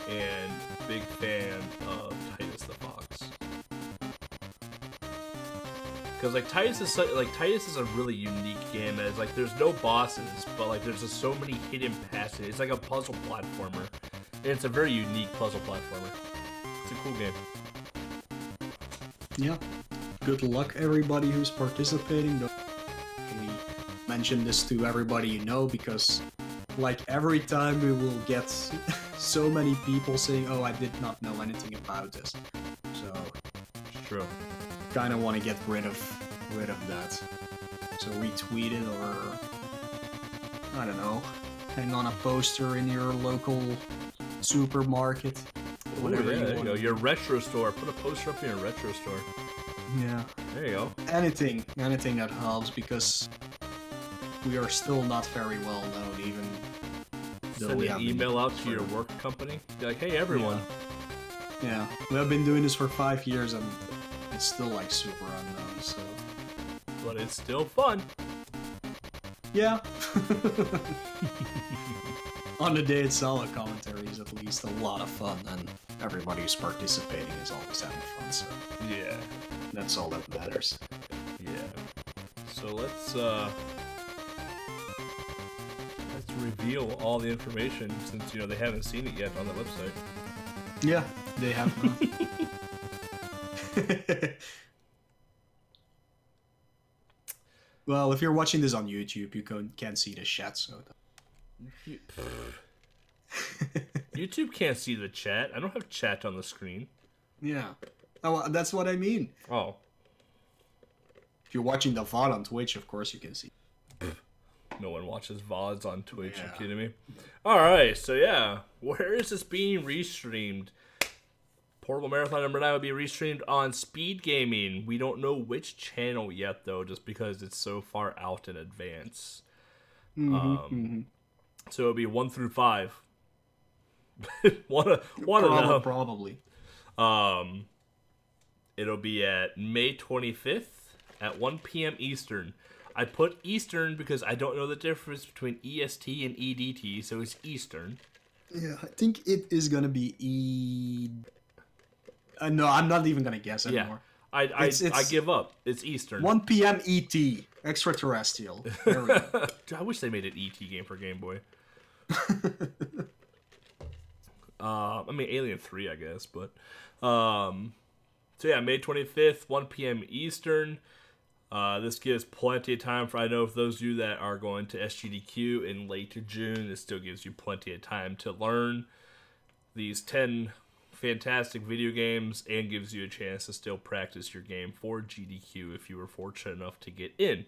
and big fan of Titus the Fox. Because Titus is a really unique game. As there's no bosses, but there's just so many hidden passages. It's like a puzzle platformer. And it's a very unique puzzle platformer. It's a cool game. Yeah. Good luck, everybody who's participating. Don't mention this to everybody you know, because every time we will get so many people saying, "Oh, I did not know anything about this." So it's true. Kind of want to get rid of that. So retweet it, or I don't know, hang on a poster in your local supermarket, whatever you want. Your retro store. Put a poster up in your retro store. Yeah. There you go. Anything that helps, because we are still not very well known, even though Send we an have email out to your work company. Be like, hey, everyone. Yeah. We have been doing this for 5 years, and it's still super unknown, so. But it's still fun. Yeah. On the day itself, the commentary is at least a lot of fun, and everybody who's participating is always having fun, so. Yeah. That's all that matters. Yeah. So let's reveal all the information, since they haven't seen it yet on the website. Yeah, they have not. Well, if you're watching this on YouTube, you can't see the chat, so. YouTube can't see the chat. I don't have chat on the screen. Yeah. Oh, that's what I mean. Oh. If you're watching the VOD on Twitch, of course you can see. No one watches VODs on Twitch, Yeah. you kidding me? Alright, so yeah. Where is this being restreamed? Portable Marathon number 9 will be restreamed on Speed Gaming. We don't know which channel yet, though, just because it's so far out in advance. So it'll be 1 through 5. one of them. Probably. It'll be at May 25th at 1 p.m. Eastern. I put Eastern because I don't know the difference between EST and EDT, so it's Eastern. Yeah, I think it is gonna be no, I'm not even gonna guess anymore. Yeah, I give up. It's Eastern. 1 p.m. ET, extraterrestrial. There we go. I wish they made an ET game for Game Boy. Alien 3, I guess, but so yeah, May 25th, 1 p.m. Eastern. This gives plenty of time for, I know, for those of you that are going to SGDQ in late June, this still gives you plenty of time to learn these 10 fantastic video games, and gives you a chance to still practice your game for GDQ if you were fortunate enough to get in.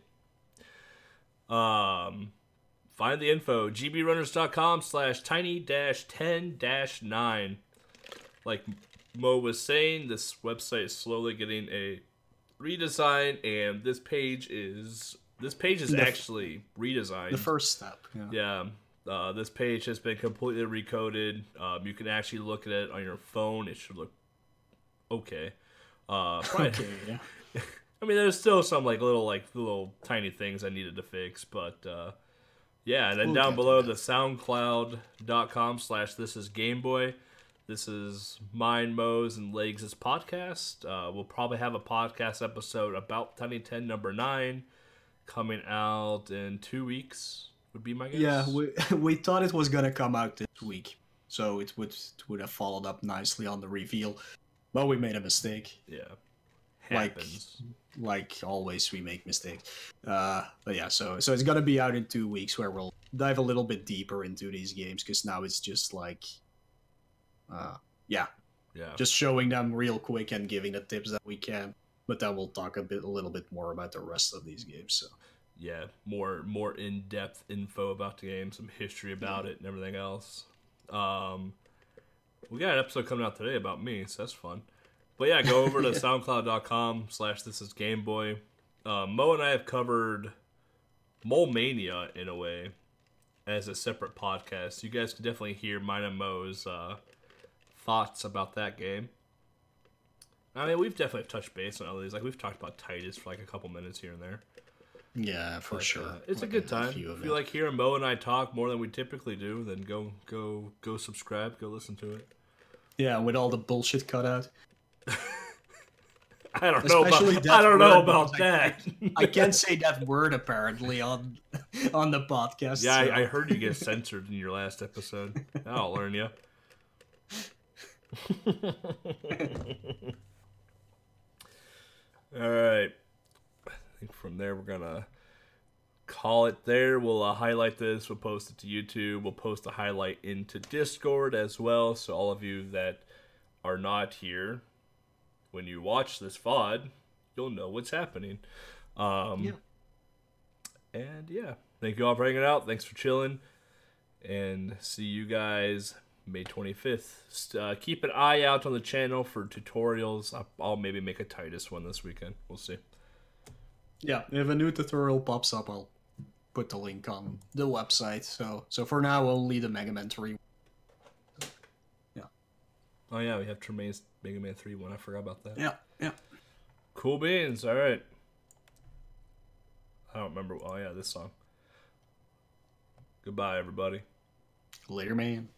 Find the info, gbrunners.com/tiny-10-9. Like Mo was saying, this website is slowly getting a redesign, and this page is actually redesigned. The first step. Yeah. This page has been completely recoded. You can actually look at it on your phone. It should look okay. Okay. Yeah. I mean, there's still some little tiny things I needed to fix, but yeah. And then down below, the SoundCloud.com/thisisGameBoy. This is mine, Mo's, and Legs' podcast. We'll probably have a podcast episode about Tiny 10 number 9 coming out in 2 weeks. Would be my guess. Yeah, we thought it was gonna come out this week, so it would have followed up nicely on the reveal, but we made a mistake. Yeah, happens. Like always, we make mistakes. But yeah, so it's gonna be out in 2 weeks, where we'll dive a little bit deeper into these games, because now it's just just showing them real quick and giving the tips that we can. But then we'll talk a little bit more about the rest of these games. So yeah, more in depth info about the game, some history about it, and everything else. We got an episode coming out today about me, so that's fun. But yeah, go over to soundcloud.com/thisisgameboy. Mo and I have covered Mole Mania in a way as a separate podcast. You guys can definitely hear mine and Mo's thoughts about that game. I mean, we've definitely touched base on all these. Like, we've talked about Titus for like a couple minutes here and there. Yeah, for sure. It's like a good time. If you like hearing Mo and I talk more than we typically do, then go subscribe, go listen to it. Yeah, with all the bullshit cut out. I don't know about that. I can't say that word apparently on the podcast. Yeah, so. I heard you get censored in your last episode. I'll learn you. All right. I think from there we're gonna call it there. We'll highlight this. We'll post it to YouTube. We'll post the highlight into Discord as well. So all of you that are not here, when you watch this VOD, you'll know what's happening. And yeah, thank you all for hanging out. Thanks for chilling. And see you guys May 25th. Keep an eye out on the channel for tutorials. I'll maybe make a Titus one this weekend. We'll see. Yeah, if a new tutorial pops up, I'll put the link on the website. So for now, only the Mega Man 3. Yeah. Oh yeah, we have Tremaine's Mega Man 3 one. I forgot about that. Yeah. Cool beans. All right. I don't remember. Oh yeah, this song. Goodbye, everybody. Later, man.